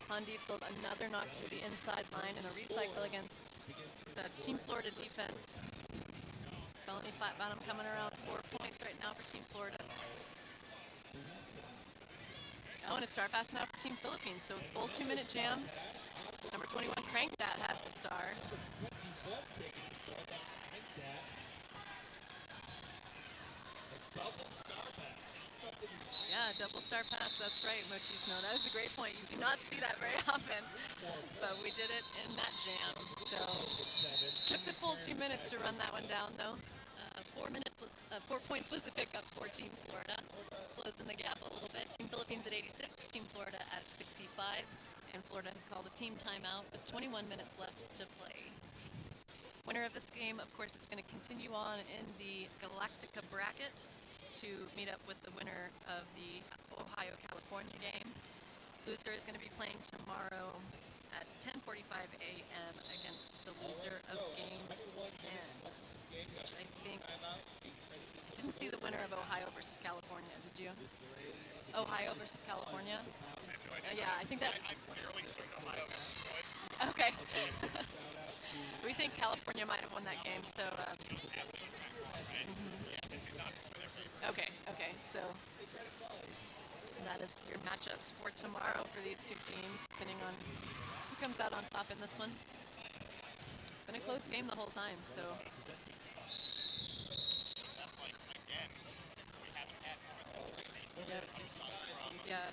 [SPEAKER 1] Pond Diesel another knock to the inside line and a recycle against the Team Florida defense. Felony Fat Bottom coming around 4 points right now for Team Florida. Oh, and a star pass now for Team Philippines. So full 2-minute jam. Number 21, Crankdat has the star. Yeah, double star pass. That's right, Mochisno. That is a great point. You do not see that very often, but we did it in that jam. So took the full 2 minutes to run that one down, though. 4 points was the pickup for Team Florida, closing the gap a little bit. Team Philippines at 86, Team Florida at 65, and Florida has called a team timeout with 21 minutes left to play. Winner of this game, of course, is going to continue on in the Galactica bracket to meet up with the winner of the Ohio-California game. Loser is going to be playing tomorrow at 10:45 a.m. against the loser of game 10, which I think I didn't see the winner of Ohio versus California. Did you? Ohio versus California. Yeah, I think that.
[SPEAKER 2] I clearly said Ohio got destroyed.
[SPEAKER 1] Okay. We think California might have won that game, so. Okay. So that is your matchups for tomorrow for these two teams, depending on who comes out on top in this one. It's been a close game the whole time, so.
[SPEAKER 2] Again, we haven't had more than 2 minutes.
[SPEAKER 1] Yeah.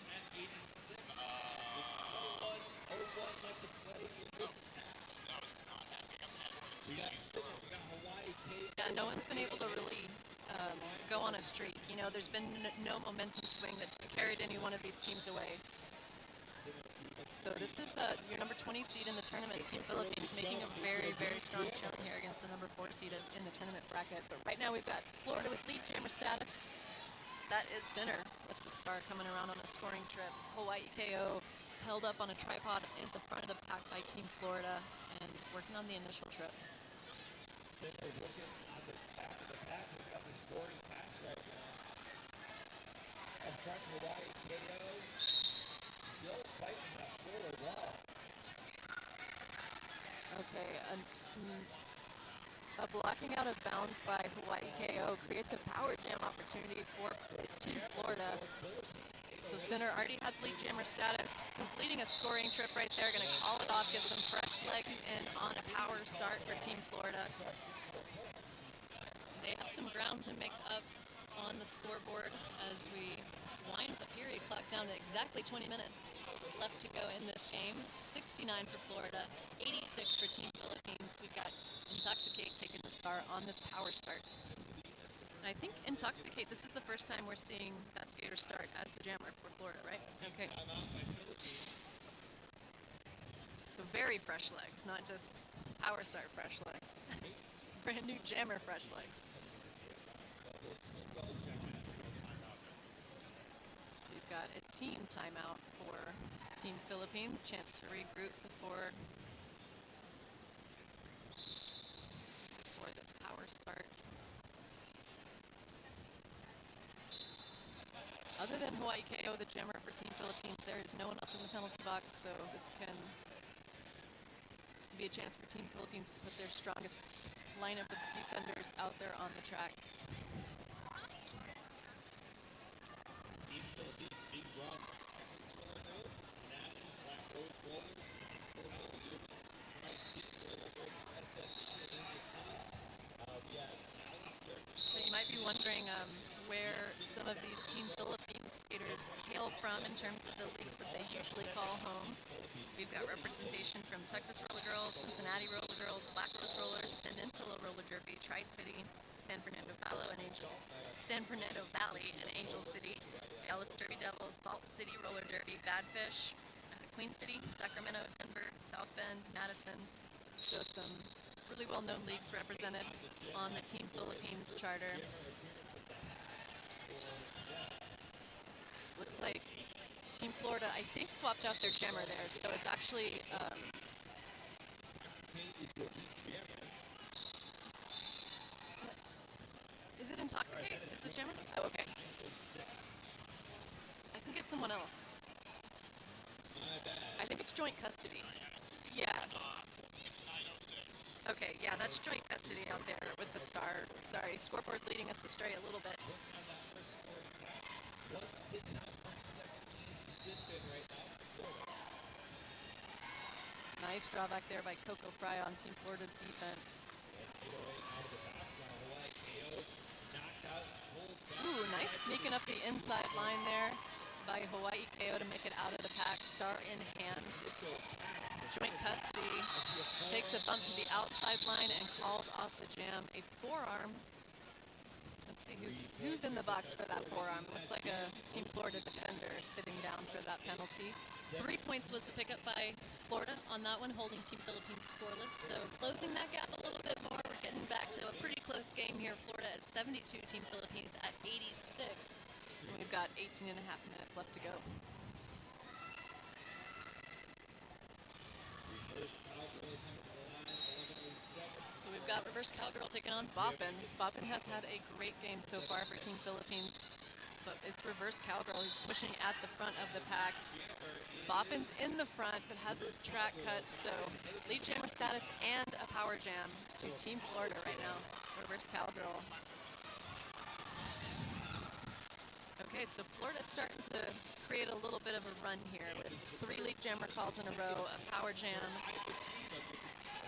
[SPEAKER 1] Yeah, no one's been able to really go on a streak. You know, there's been no momentum swing that just carried any one of these teams away. So this is your number 20 seed in the tournament, Team Philippines, making a very, very strong showing here against the number 4 seed in the tournament bracket. But right now we've got Florida with lead jammer status. That is center with the star coming around on a scoring trip. Hawaii KO held up on a tripod in the front of the pack by Team Florida and working on the initial trip. Okay, a blocking out of bounds by Hawaii KO creates a power jam opportunity for Team Florida. So center already has lead jammer status, completing a scoring trip right there, going to call it off, get some fresh legs in on a power start for Team Florida. They have some ground to make up on the scoreboard as we wind the period clock down to exactly 20 minutes left to go in this game. 69 for Florida, 86 for Team Philippines. We've got Intoxicate taking the star on this power start. And I think Intoxicate, this is the first time we're seeing that skater start as the jammer for Florida, right? Okay. So very fresh legs, not just power start fresh legs. Brand new jammer fresh legs. We've got a team timeout for Team Philippines, chance to regroup before this power start. Other than Hawaii KO, the jammer for Team Philippines, there is no one else in the penalty box, so this can be a chance for Team Philippines to put their strongest lineup of defenders out there on the track. So you might be wondering where some of these Team Philippines skaters hail from in terms of the leagues that they usually call home. We've got representation from Texas Roller Girls, Cincinnati Roller Girls, Black Rose Rollers, Peninsula Roller Derby, Tri-City, San Fernando Valley and Angel City, Dallas Derby Devils, Salt City Roller Derby, Badfish, Queen City, Sacramento, Denver, South Bend, Madison. So some really well-known leagues represented on the Team Philippines charter. Looks like Team Florida, I think, swapped out their jammer there, so it's actually is it Intoxicate? Is the jammer? Oh, okay. I think it's someone else. I think it's joint custody. Yeah. Okay, yeah, that's joint custody out there with the star. Sorry, scoreboard leading us astray a little bit. Nice drawback there by Coco Fry on Team Florida's defense. Ooh, nice sneaking up the inside line there by Hawaii KO to make it out of the pack, star in hand. Joint custody takes a bump to the outside line and calls off the jam. A forearm. Let's see who's in the box for that forearm. Looks like a Team Florida defender sitting down for that penalty. 3 points was the pickup by Florida on that one, holding Team Philippines scoreless. So closing that gap a little bit more. We're getting back to a pretty close game here. Florida at 72, Team Philippines at 86. And we've got 18 and a half minutes left to go. So we've got Reverse Cowgirl taking on Boppin. Boppin has had a great game so far for Team Philippines, but it's Reverse Cowgirl who's pushing at the front of the pack. Boppin's in the front, but has a track cut, so lead jammer status and a power jam to Team Florida right now. Reverse Cowgirl. Okay, so Florida's starting to create a little bit of a run here with 3 lead jammer calls in a row, a power jam.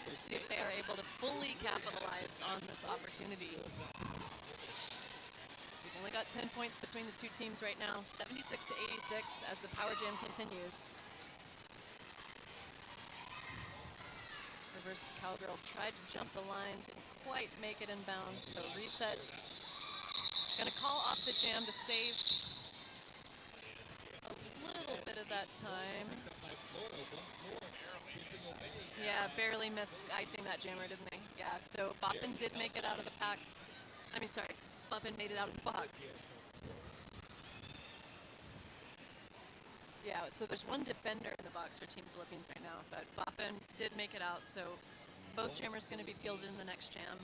[SPEAKER 1] Let's see if they are able to fully capitalize on this opportunity. We've only got 10 points between the two teams right now, 76 to 86 as the power jam continues. Reverse Cowgirl tried to jump the line, didn't quite make it in bounds, so reset. Gonna call off the jam to save a little bit of that time. Yeah, barely missed icing that jammer, didn't they? Yeah, so Boppin did make it out of the pack. Boppin made it out of the box. Yeah, so there's one defender in the box for Team Philippines right now, but Boppin did make it out, so both jammers going to be fielded in the next jam.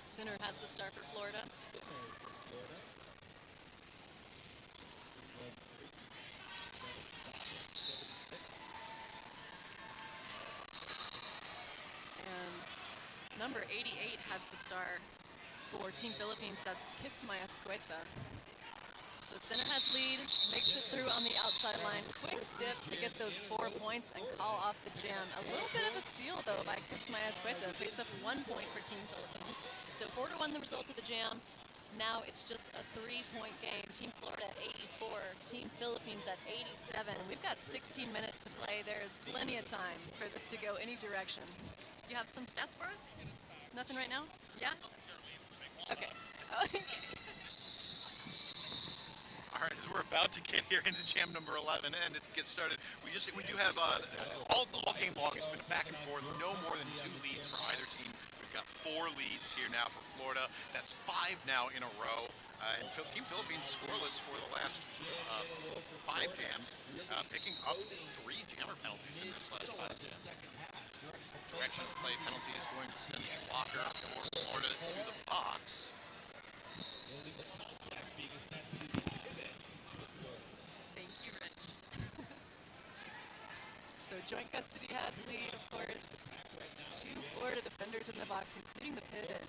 [SPEAKER 1] Sooner has the star for Florida. And number 88 has the star for Team Philippines. That's Kismaya Escueta. So center has lead, makes it through on the outside line. Quick dip to get those 4 points and call off the jam. A little bit of a steal, though, by Kismaya Escueta. Picks up 1 point for Team Philippines. So 4-1 the result of the jam. Now it's just a 3-point game. Team Florida at 84, Team Philippines at 87. We've got 16 minutes to play. There's plenty of time for this to go any direction. You have some stats for us? Nothing right now? Yeah? Okay.
[SPEAKER 3] All right, as we're about to get here into jam number 11 and it gets started, we do have all game long. It's been a back and forth, no more than 2 leads for either team. We've got 4 leads here now for Florida. That's 5 now in a row. And Team Philippines scoreless for the last 5 jams, picking up 3 jammer penalties in those last 5 jams. Direction of play penalty is going to send a blocker for Florida to the box.
[SPEAKER 1] Thank you, Rich. So joint custody has lead, of course. 2 Florida defenders in the box, including the pivot.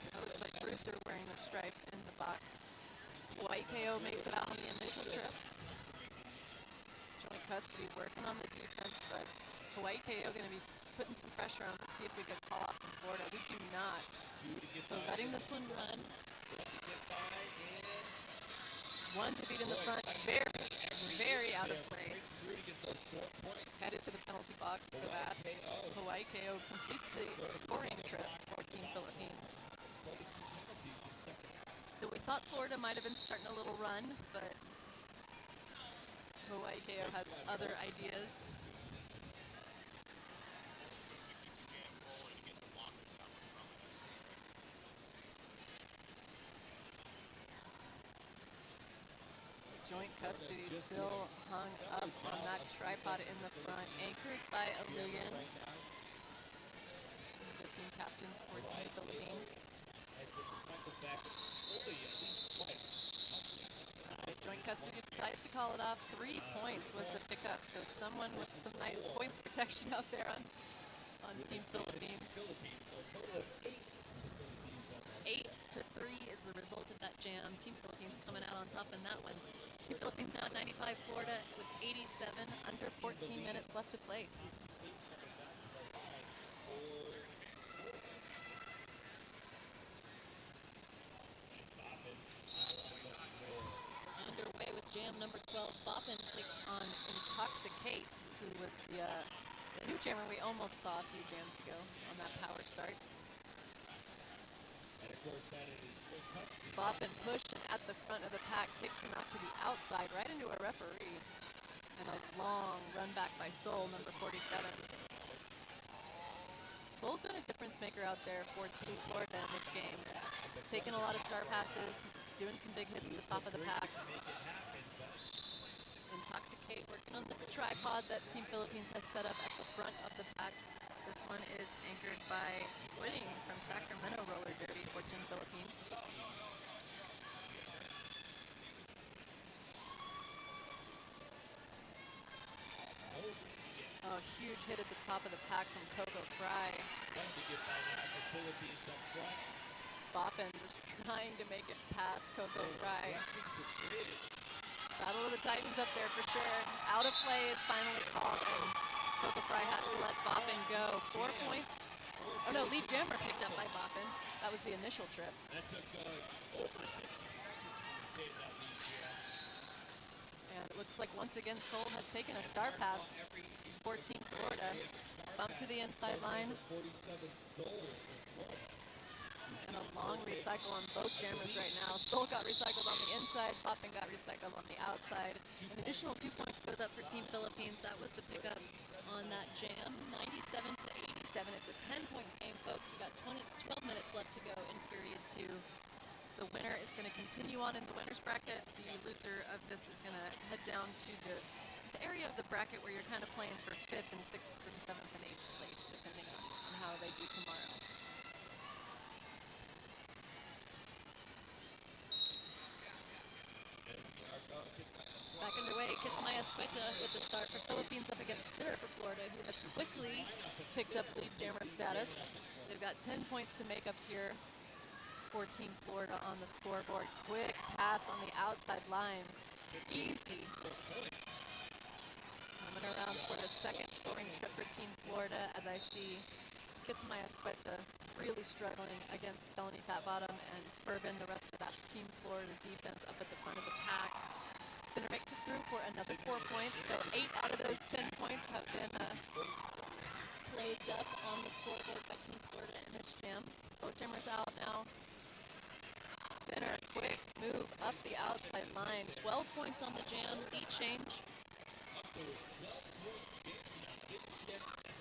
[SPEAKER 1] It looks like Brewster wearing the stripe in the box. White KO makes it out on the initial trip. Joint custody working on the defense, but Hawaii KO going to be putting some pressure on. Let's see if we get a call off from Florida. We do not. So letting this one run. 1 to beat in the front. Very, very out of play. Headed to the penalty box for that. Hawaii KO completes the scoring trip for Team Philippines. So we thought Florida might have been starting a little run, but Hawaii KO has other ideas. Joint custody still hung up on that tripod in the front, anchored by Aluyan, the team captains for Team Philippines. Joint custody decides to call it off. 3 points was the pickup, so someone with some nice points protection out there on Team Philippines. 8-3 is the result of that jam. Team Philippines coming out on top in that one. Team Philippines now at 95, Florida with 87, under 14 minutes left to play. Underway with jam number 12, Boppin takes on Intoxicate, who was the new jammer we almost saw a few jams ago on that power start. Boppin pushed and at the front of the pack, takes him out to the outside, right into a referee. And a long run back by Soul, number 47. Soul's been a difference maker out there for Team Florida in this game. Taking a lot of star passes, doing some big hits at the top of the pack. Intoxicate working on the tripod that Team Philippines has set up at the front of the pack. This one is anchored by Whitting from Sacramento Roller Derby for Team Philippines. Oh, huge hit at the top of the pack from Coco Fry. Boppin just trying to make it past Coco Fry. Battle of the Titans up there for sure. Out of play is finally called, and Coco Fry has to let Boppin go. 4 points. Oh no, lead jammer picked up by Boppin. That was the initial trip.
[SPEAKER 2] That took over 60 seconds to take that lead jam.
[SPEAKER 1] And it looks like once again Soul has taken a star pass. 14 Florida. Bump to the inside line. And a long recycle on both jammers right now. Soul got recycled on the inside. Boppin got recycled on the outside. An additional 2 points goes up for Team Philippines. That was the pickup on that jam. 97 to 87. It's a 10-point game, folks. We got 12 minutes left to go in period 2. The winner is going to continue on in the winner's bracket. The loser of this is going to head down to the area of the bracket where you're kind of playing for 5th and 6th and 7th and 8th place, depending on how they do tomorrow. Back underway, Kismaya Escueta with the start for Philippines up against Sinner for Florida, who has quickly picked up lead jammer status. They've got 10 points to make up here for Team Florida on the scoreboard. Quick pass on the outside line. Easy. Coming around for the second scoring trip for Team Florida as I see Kismaya Escueta really struggling against Felony Fat Bottom and Bourbon, the rest of that Team Florida defense up at the front of the pack. Sinner makes it through for another 4 points, so 8 out of those 10 points have been closed up on the scoreboard by Team Florida in this jam. Both jammers out now. Sinner, quick move up the outside line. 12 points on the jam, lead change.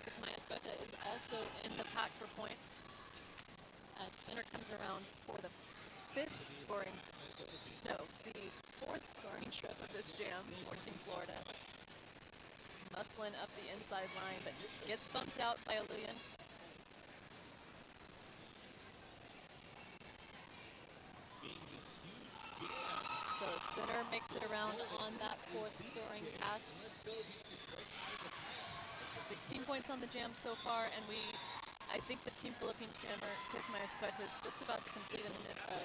[SPEAKER 1] Kismaya Escueta is also in the pack for points as Sinner comes around for the 4th scoring trip of this jam for Team Florida. Muscling up the inside line, but gets bumped out by Aluyan. So Sinner makes it around on that 4th scoring pass. 16 points on the jam so far, and I think the Team Philippines jammer, Kismaya Escueta, is just about to complete a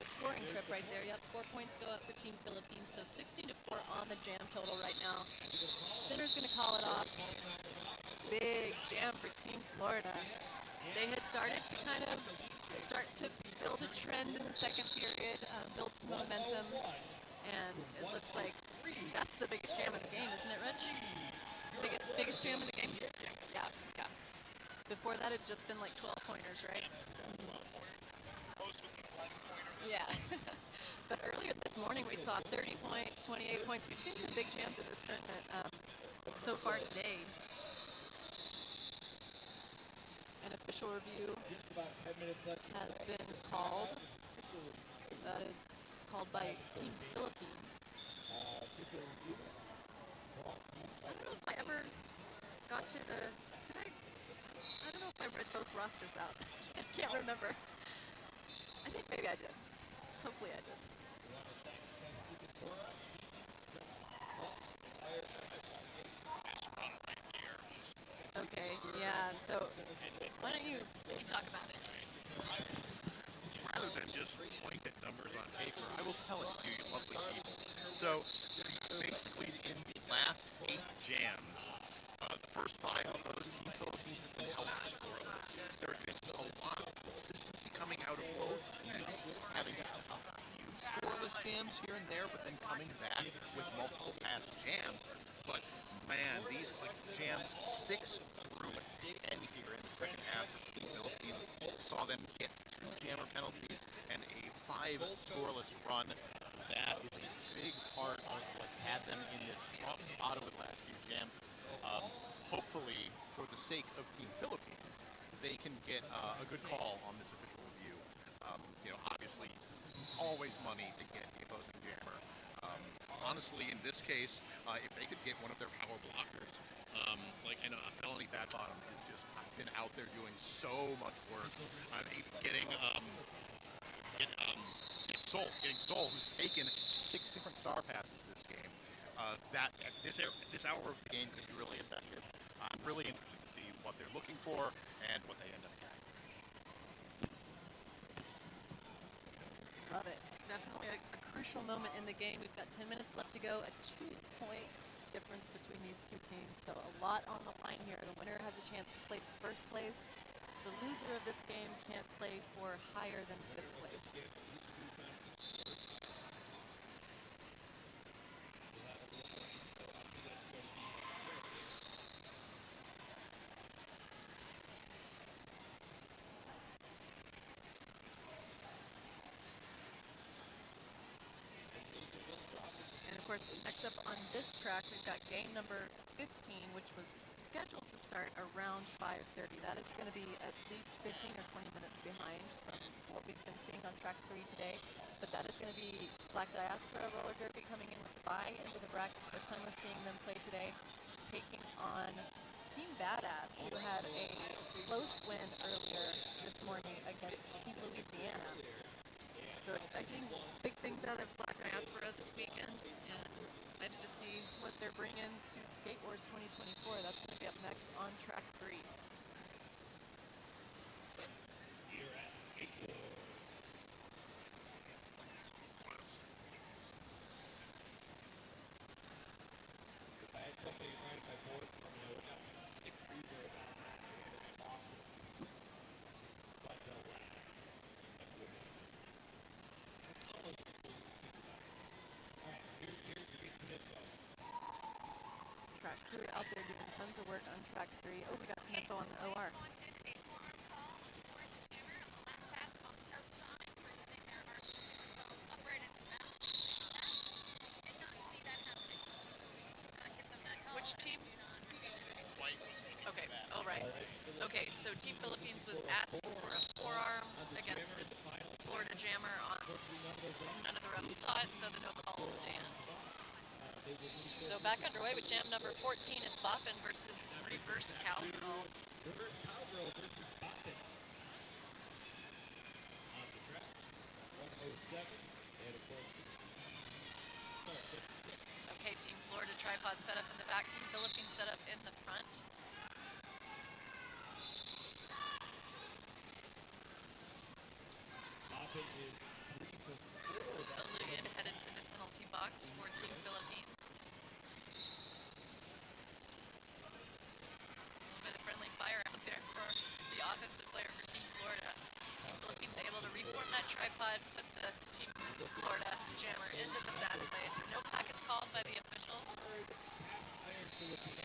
[SPEAKER 1] scoring trip right there. Yep, 4 points go up for Team Philippines, so 16 to 4 on the jam total right now. Sinner's going to call it off. Big jam for Team Florida. They had started to build a trend in the second period, build some momentum, and it looks like that's the biggest jam of the game, isn't it, Rich? Biggest jam of the game? Yeah. Before that, it's just been like 12-pointers, right? Yeah. But earlier this morning, we saw 30 points, 28 points. We've seen some big jams at this tournament so far today. An official review has been called. That is called by Team Philippines. I don't know if I ever got to the... I don't know if I read both rosters out. I can't remember. I think maybe I did. Hopefully I did. Okay, yeah, so why don't you talk about it?
[SPEAKER 3] Rather than just blanket numbers on paper, I will tell it to you, lovely people. So, basically in the last 8 jams, the first 5 of those, Team Philippines have been held scoreless. There has been just a lot of consistency coming out of both teams, having just a few scoreless jams here and there, but then coming back with multiple past jams. But man, these jams 6 through 10 here in the second half for Team Philippines saw them get 2 jammer penalties and a 5 scoreless run. That is a big part of what's had them in this rough spot over the last few jams. Hopefully, for the sake of Team Philippines, they can get a good call on this official review. Obviously, always money to get the opposing jammer. Honestly, in this case, if they could get one of their power blockers, a felony fat bottom has just been out there doing so much work. Getting Soul, who's taken 6 different star passes this game. That at this hour of the game could be really effective. I'm really interested to see what they're looking for and what they end up getting.
[SPEAKER 1] Love it. Definitely a crucial moment in the game. We've got 10 minutes left to go. A 2-point difference between these two teams. So a lot on the line here. The winner has a chance to play for first place. The loser of this game can't play for higher than 5th place. Of course, next up on this track, we've got game number 15, which was scheduled to start around 5:30. That is going to be at least 15 or 20 minutes behind from what we've been seeing on track 3 today. But that is going to be Black Diaspora Roller Derby coming in with the bye into the bracket. First time we're seeing them play today, taking on Team Badass, who had a close win earlier this morning against Team Louisiana. So expecting big things out of Black Diaspora this weekend, and excited to see what they're bringing to Skate Wars 2024. That's going to be up next on track 3. Track crew out there doing tons of work on track 3. Oh, we got some info on the OR. Which team? Okay, oh right. Okay, so Team Philippines was asking for a forearms against the Florida Jammer on none of the refs saw it, so the no call will stand. So back underway with jam number 14, it's Boppin versus Reverse Cowgirl.
[SPEAKER 2] Reverse Cowgirl versus Boppin. Off the track, 107 and of course 56.
[SPEAKER 1] Okay, Team Florida tripod set up in the back, Team Philippines set up in the front.
[SPEAKER 2] Boppin is 3 for 4.
[SPEAKER 1] Illusion headed to the penalty box for Team Philippines. A little bit of friendly fire out there for the offensive player for Team Florida. Team Philippines able to reform that tripod, put the Team Florida Jammer into the sad place. No packets called by the officials.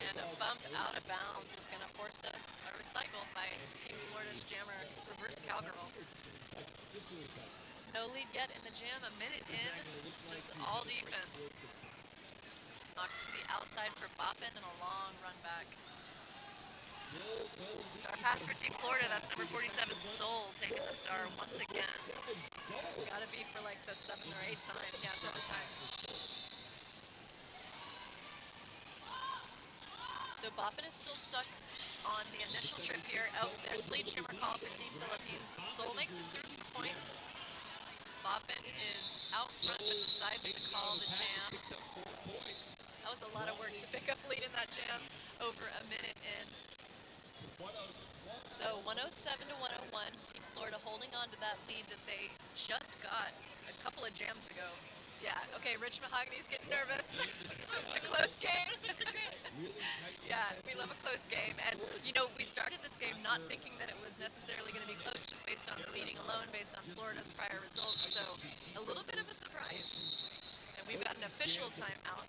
[SPEAKER 1] And a bump out of bounds is going to force a recycle by Team Florida's Jammer, Reverse Cowgirl. No lead yet in the jam, a minute in, just all defense. Knocked to the outside for Boppin and a long run back. Star pass for Team Florida, that's number 47, Soul, taking the star once again. Gotta be for like the 7th or 8th time. Yeah, 7th time. So Boppin is still stuck on the initial trip here. Oh, there's lead jammer call for Team Philippines. Soul makes it through for points. Boppin is out front but decides to call the jam. That was a lot of work to pick up lead in that jam over a minute in. So 107 to 101, Team Florida holding on to that lead that they just got a couple of jams ago. Yeah, okay, Rich Mahogany's getting nervous. It's a close game. Yeah, we love a close game. And, we started this game not thinking that it was necessarily going to be close just based on seeding alone, based on Florida's prior results. So, a little bit of a surprise. And we've got an official timeout.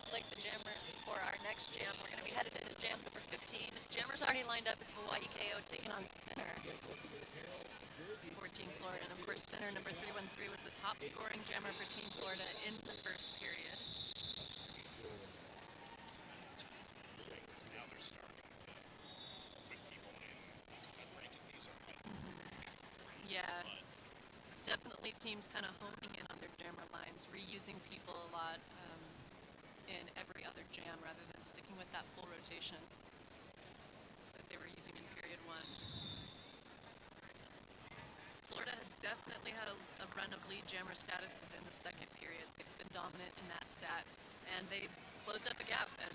[SPEAKER 1] It's like the Jammers for our next jam. We're going to be headed into jam number 15. Jammers already lined up. It's Hawaii KO taking on Center for Team Florida. And of course, Center number 313 was the top scoring jammer for Team Florida in the first period.
[SPEAKER 2] Now they're starting with people in ranking these are
[SPEAKER 1] Yeah, definitely teams kind of honing in on their jammer lines, reusing people a lot in every other jam rather than sticking with that full rotation that they were using in period one. Florida has definitely had a run of lead jammer statuses in the second period. They've been dominant in that stat, and they closed up a gap and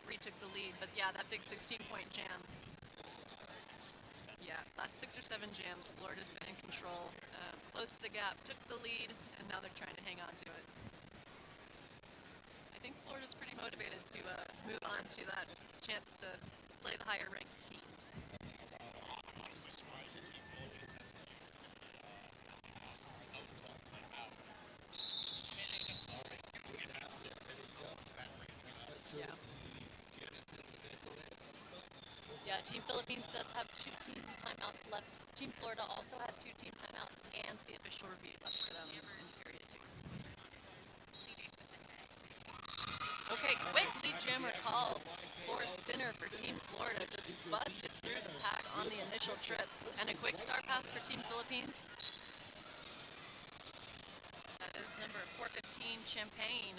[SPEAKER 1] retook the lead. But yeah, that big 16-point jam. Yeah, last 6 or 7 jams, Florida's been in control, closed the gap, took the lead, and now they're trying to hang on to it. I think Florida's pretty motivated to move on to that chance to play the higher ranked teams.
[SPEAKER 2] honestly surprised the Team Philippines hasn't used overtime timeout. And just to get out of that ranking.
[SPEAKER 1] Yeah. Yeah, Team Philippines does have 2 team timeouts left. Team Florida also has 2 team timeouts and the official review left for them in period 2. Okay, quick lead jammer call for Sinner for Team Florida. Just busted through the pack on the initial trip. And a quick star pass for Team Philippines. That is number 415, Champagne.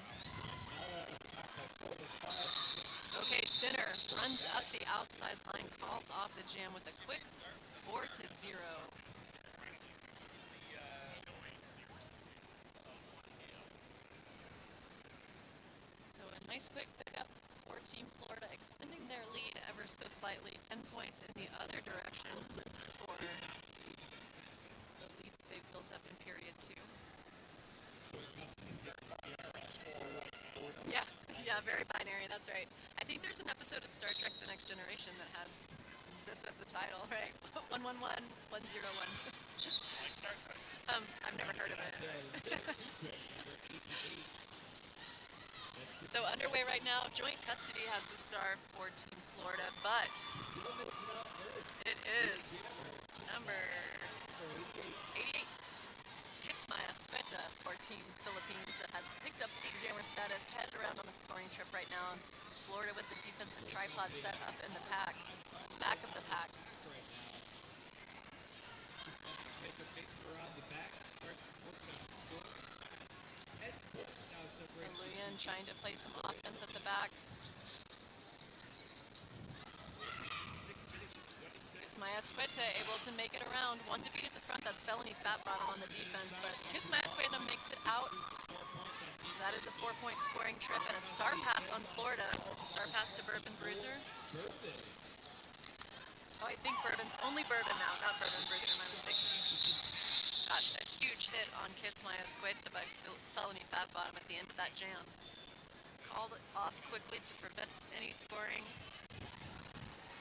[SPEAKER 1] Okay, Sinner runs up the outside line, calls off the jam with a quick 4-0. So a nice quick pickup for Team Florida, extending their lead ever so slightly, 10 points in the other direction for the lead they've built up in period 2. Yeah, very binary, that's right. I think there's an episode of Star Trek The Next Generation that has this as the title, right? 111, 101.
[SPEAKER 2] Like Star Trek.
[SPEAKER 1] I've never heard of it. So underway right now, joint custody has the star for Team Florida, but it is number 88, Kismaya Sveta for Team Philippines that has picked up lead jammer status, headed around on the scoring trip right now. Florida with the defensive tripod set up in the pack, back of the pack. Luyan trying to play some offense at the back. Kismaya Sveta able to make it around. One to beat at the front, that's Felony Fat Bottom on the defense, but Kismaya Sveta makes it out. That is a 4-point scoring trip and a star pass on Florida. Star pass to Bourbon Bruiser. Oh, I think Bourbon's only Bourbon now, not Bourbon Bruiser, my mistake. Gosh, a huge hit on Kismaya Sveta by Felony Fat Bottom at the end of that jam. Called it off quickly to prevent any scoring.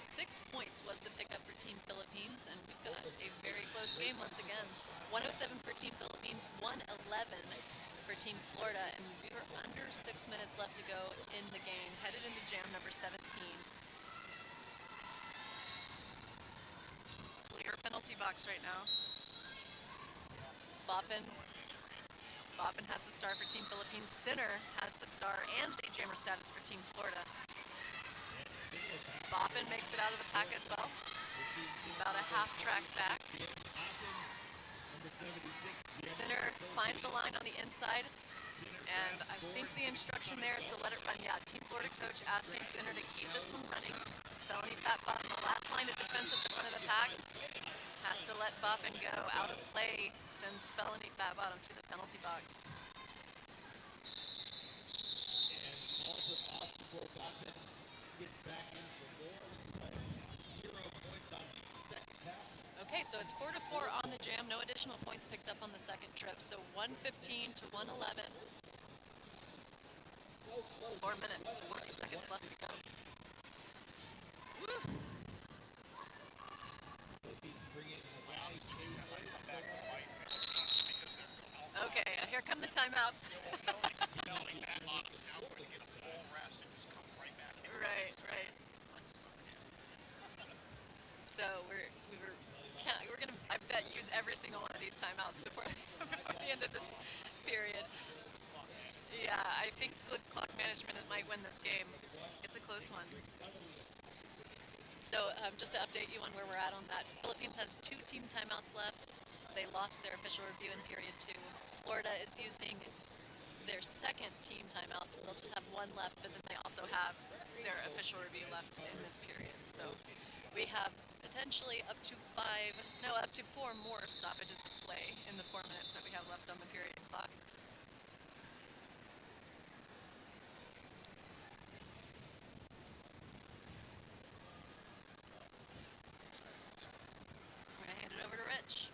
[SPEAKER 1] 6 points was the pickup for Team Philippines, and we've got a very close game once again. 107 for Team Philippines, 111 for Team Florida, and we were under 6 minutes left to go in the game, headed into jam number 17. Clear penalty box right now. Boppin has the star for Team Philippines. Sinner has the star and lead jammer status for Team Florida. Boppin makes it out of the pack as well. About a half track back. Sinner finds a line on the inside. And I think the instruction there is to let it run. Yeah, Team Florida coach asking Sinner to keep this one running. Felony Fat Bottom, the last line of defense at the front of the pack. Has to let Boppin go out of play, sends Felony Fat Bottom to the penalty box. Okay, so it's 4-4 on the jam. No additional points picked up on the second trip. So 115 to 111. 4 minutes, 40 seconds left to go. Woo.
[SPEAKER 2] Back to life because they're
[SPEAKER 1] Okay, here come the timeouts.
[SPEAKER 2] developing bad bottoms. Now we're going to get a full rest and just come right back in.
[SPEAKER 1] Right, right. So we're gonna, I bet, use every single one of these timeouts before before the end of this period. Yeah, I think good clock management might win this game. It's a close one. So just to update you on where we're at on that, Philippines has 2 team timeouts left. They lost their official review in period 2. Florida is using their second team timeout, so they'll just have 1 left, but then they also have their official review left in this period. So we have potentially up to 4 more stoppages to play in the 4 minutes that we have left on the period clock. I'm gonna hand it over to Rich.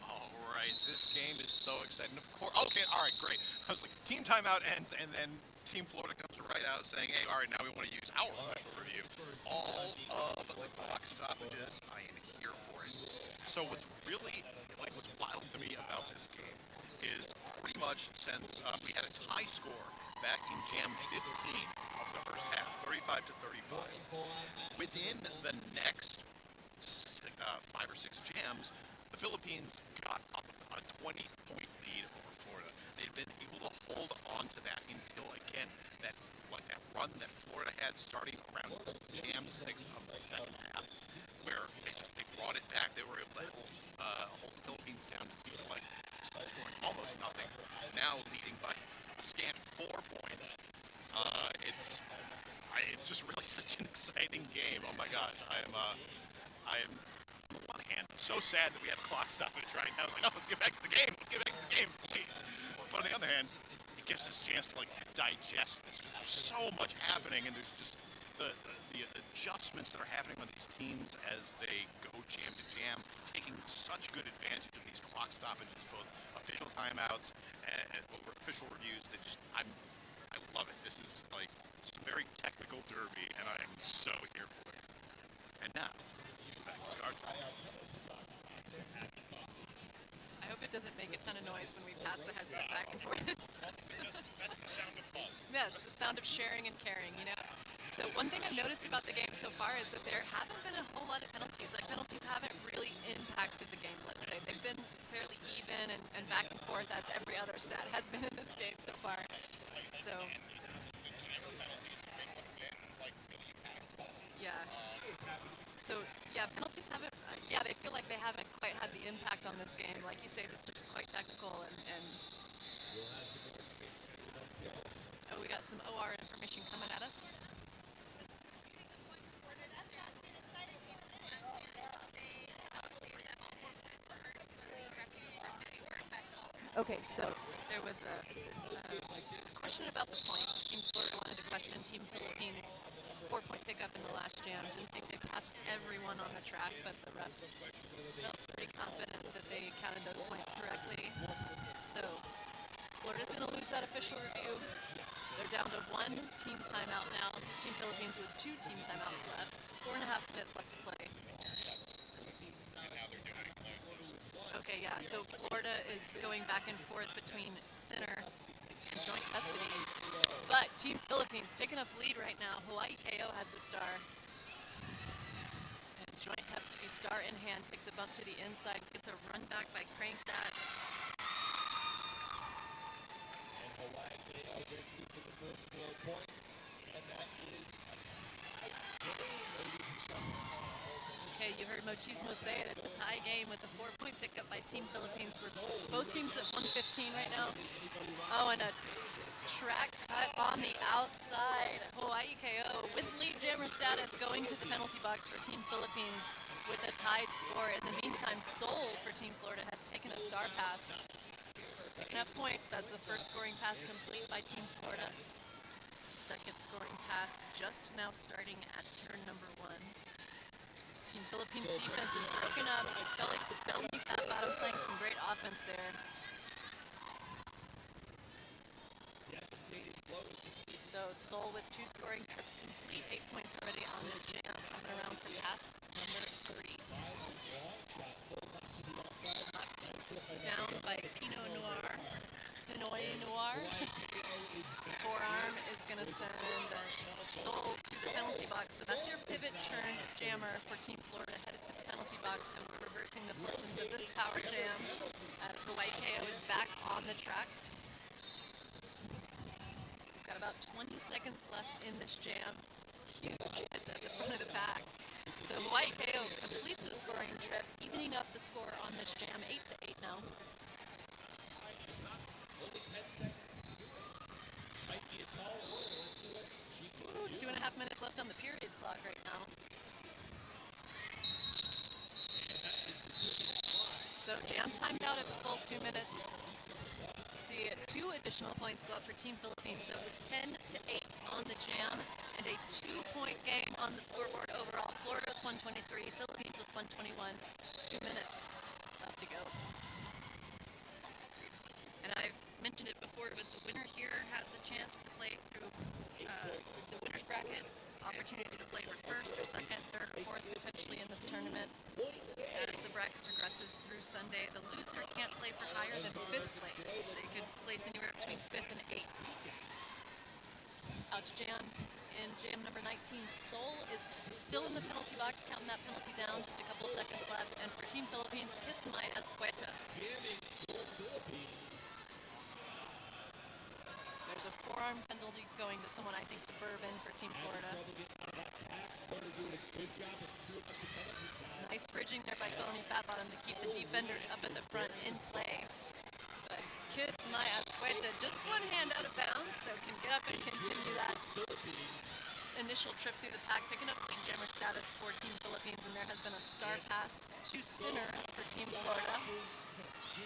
[SPEAKER 3] All right, this game is so exciting. Of course, okay, all right, great. I was like, team timeout ends, and then Team Florida comes right out saying, hey, all right, now we want to use our official review. All of the clock stoppages, I am here for it. So what's really, what's wild to me about this game is pretty much since we had a tie score back in Jam 15 of the first half, 35 to 35. Within the next 5 or 6 jams, the Philippines got up a 20-point lead over Florida. They'd been able to hold on to that until, again, that run that Florida had starting around Jam 6 of the second half, where they brought it back. They were able to hold the Philippines down to zero, scoring almost nothing. Now leading by a scant 4 points. It's just really such an exciting game. Oh my gosh, I am on the one hand, I'm so sad that we had a clock stoppage right now. Like, oh, let's get back to the game. Let's get back to the game, please. But on the other hand, it gives us a chance to digest this because there's so much happening, and there's just the adjustments that are happening on these teams as they go jam to jam, taking such good advantage of these clock stoppages, both official timeouts and over official reviews. That I love it. This is it's a very technical derby, and I am so here for it. And now, back to Star Trek.
[SPEAKER 1] I hope it doesn't make a ton of noise when we pass the headset back and forth.
[SPEAKER 2] That's the sound of fun.
[SPEAKER 1] Yeah, it's the sound of sharing and caring, you know? So one thing I've noticed about the game so far is that there haven't been a whole lot of penalties. Penalties haven't really impacted the game, let's say. They've been fairly even and back and forth, as every other stat has been in this game so far. So, yeah. So, yeah, penalties haven't, they feel like they haven't quite had the impact on this game. Like you say, it's just quite technical and oh, we got some OR information coming at us. Okay, so there was a question about the points. Team Florida wanted to question Team Philippines' 4-point pickup in the last jam. Didn't think they passed everyone on the track, but the refs felt pretty confident that they counted those points correctly. So Florida's going to lose that official review. They're down to 1 team timeout now. Team Philippines with 2 team timeouts left. 4.5 minutes left to play. Okay, yeah, so Florida is going back and forth between center and joint custody. But Team Philippines picking up lead right now. Hawaii KO has the star. And joint custody, star in hand, takes a bump to the inside, gets a run back by Crank that.
[SPEAKER 2] And Hawaii KO gets you to the first 4 points. And that is
[SPEAKER 1] Okay, you heard Mochismo say it. It's a tie game with a 4-point pickup by Team Philippines. We're both teams at 115 right now. Oh, and a track cut on the outside. Hawaii KO with lead jammer status going to the penalty box for Team Philippines with a tied score. In the meantime, Seoul for Team Florida has taken a star pass. Picking up points. That's the first scoring pass complete by Team Florida. Second scoring pass just now starting at turn number 1. Team Philippines Philippines defense is broken up. Felt like Belly Fat Bottom playing some great offense there. So Seoul with 2 scoring trips complete, 8 points already on the jam. Coming around for pass number 3. Knocked down by Pinot Noir. Forearm is going to send Seoul to the penalty box. So that's your pivot turn jammer for Team Florida headed to the penalty box. So we're reversing the fortunes of this power jam as Hawaii KO is back on the track. We've got about 20 seconds left in this jam. Huge hits at the front of the pack. So Hawaii KO completes the scoring trip, evening up the score on this jam, 8-8 now. Ooh, 2.5 minutes left on the period clock right now. So jam timed out at the full 2 minutes. See 2 additional points go up for Team Philippines. So it was 10-8 on the jam and a 2-point game on the scoreboard overall. Florida with 123, Philippines with 121. 2 minutes left to go. And I've mentioned it before, but the winner here has the chance to play through the winner's bracket. Opportunity to play for first or second, third or fourth potentially in this tournament. As the bracket progresses through Sunday, the loser can't play for higher than 5th place. They could place anywhere between 5th and 8th. Out to jam. In jam number 19, Seoul is still in the penalty box, counting that penalty down, just a couple of seconds left. And for Team Philippines, Kismay Azqueta. There's a forearm penalty going to someone, I think, suburban for Team Florida. Nice bridging there by Felony Fat Bottom to keep the defenders up at the front in play. But Kismay Azqueta, just one hand out of bounds, so can get up and continue that initial trip through the pack, picking up lead jammer status for Team Philippines, and there has been a star pass to center for Team Florida.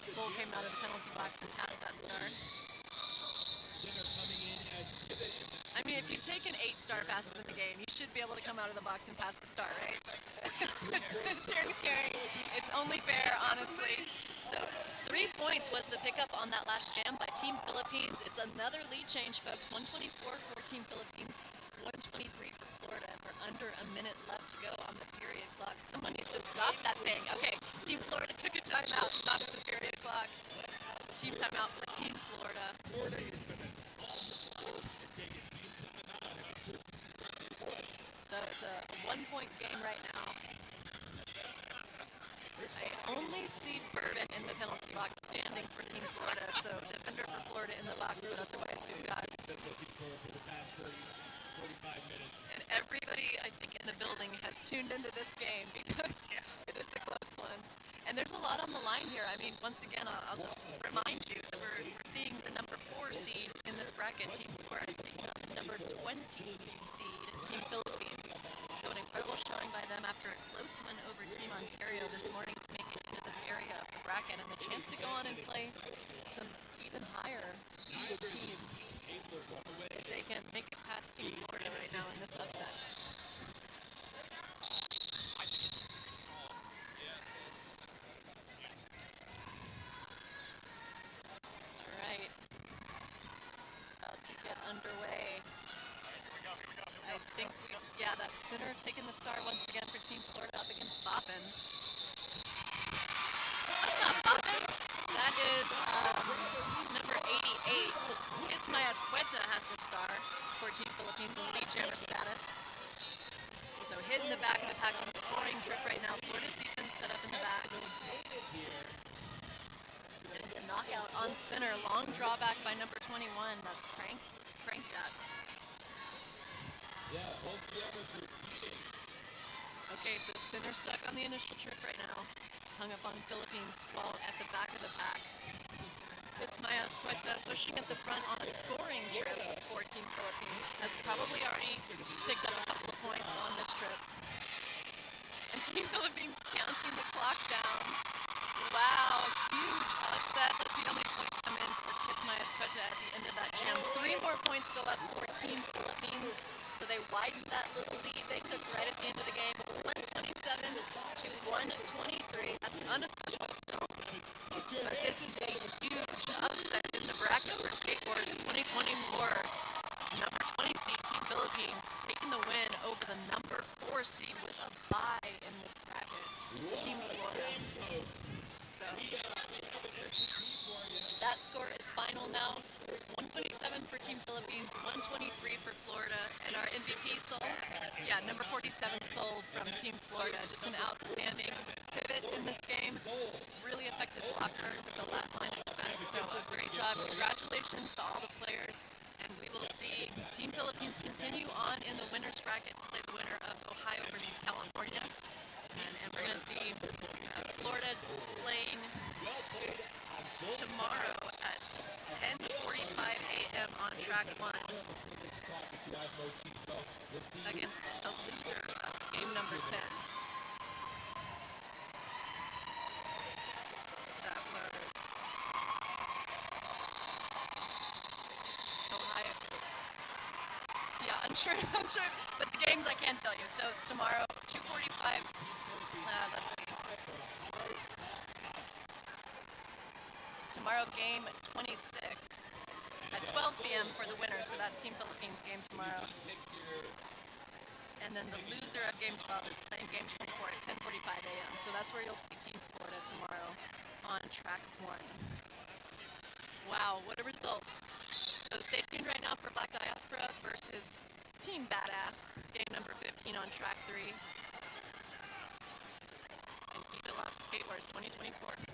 [SPEAKER 1] Seoul came out of the penalty box and passed that star. I mean, if you've taken 8 star passes in the game, you should be able to come out of the box and pass the star, right? Sharing's caring. It's only fair, honestly. So 3 points was the pickup on that last jam by Team Philippines. It's another lead change, folks. 124 for Team Philippines, 123 for Florida, and we're under a minute left to go on the period clock. Someone needs to stop that thing. Okay, Team Florida took a timeout, stopped the period clock. Team timeout for Team Florida. So it's a 1-point game right now. I only see Bourbon in the penalty box standing for Team Florida, so defender for Florida in the box, but otherwise we've got... And everybody, I think, in the building has tuned into this game because it is a close one. And there's a lot on the line here. I mean, once again, I'll just remind you that we're seeing the number 4 seed in this bracket, Team Florida, taking on the number 20 seed, Team Philippines. So an incredible showing by them after a close win over Team Ontario this morning to make it into this area of the bracket and the chance to go on and play some even higher seeded teams if they can make it past Team Florida right now in this upset. Alright. About to get underway. I think that center taking the start once again for Team Florida up against Boppin. That's not Boppin. That is number 88. Kismay Azqueta has the star for Team Philippines in lead jammer status. So hitting the back of the pack on the scoring trip right now. Florida's defense set up in the back. And a knockout on center. Long drawback by number 21. That's cranked at. Okay, so center stuck on the initial trip right now. Hung up on Philippines while at the back of the pack. Kismay Azqueta pushing at the front on a scoring trip for Team Philippines. Has probably already picked up a couple of points on this trip. And Team Philippines counting the clock down. Wow, huge upset. Let's see how many points come in for Kismay Azqueta at the end of that jam. 3 more points go up for Team Philippines. So they widened that little lead they took right at the end of the game. 127 to 123. That's unofficial still. But this is a huge upset in the bracket for Skate Wars 2024. Number 20 seed Team Philippines taking the win over the number 4 seed with a bye in this bracket, Team Florida. So that score is final now. 127 for Team Philippines, 123 for Florida, and our MVP Sol, number 47 Sol from Team Florida. Just an outstanding pivot in this game. Really effective blocker with the last line of defense. So a great job. Congratulations to all the players. And we will see Team Philippines continue on in the winner's bracket to play the winner of Ohio versus California. And we're going to see Florida playing tomorrow at 10:45 a.m. on track 1 against the loser of game number 10. That was Ohio. Yeah, unsure, but the games I can tell you. So tomorrow, 2:45. Let's see. Tomorrow, game 26 at 12 p.m. for the winner. So that's Team Philippines game tomorrow. And then the loser of game 12 is playing game 24 at 10:45 a.m. So that's where you'll see Team Florida tomorrow on track 1. Wow, what a result. So stay tuned right now for Black Diaspora versus Team Badass, game number 15 on track 3. And keep it locked to Skate Wars 2024.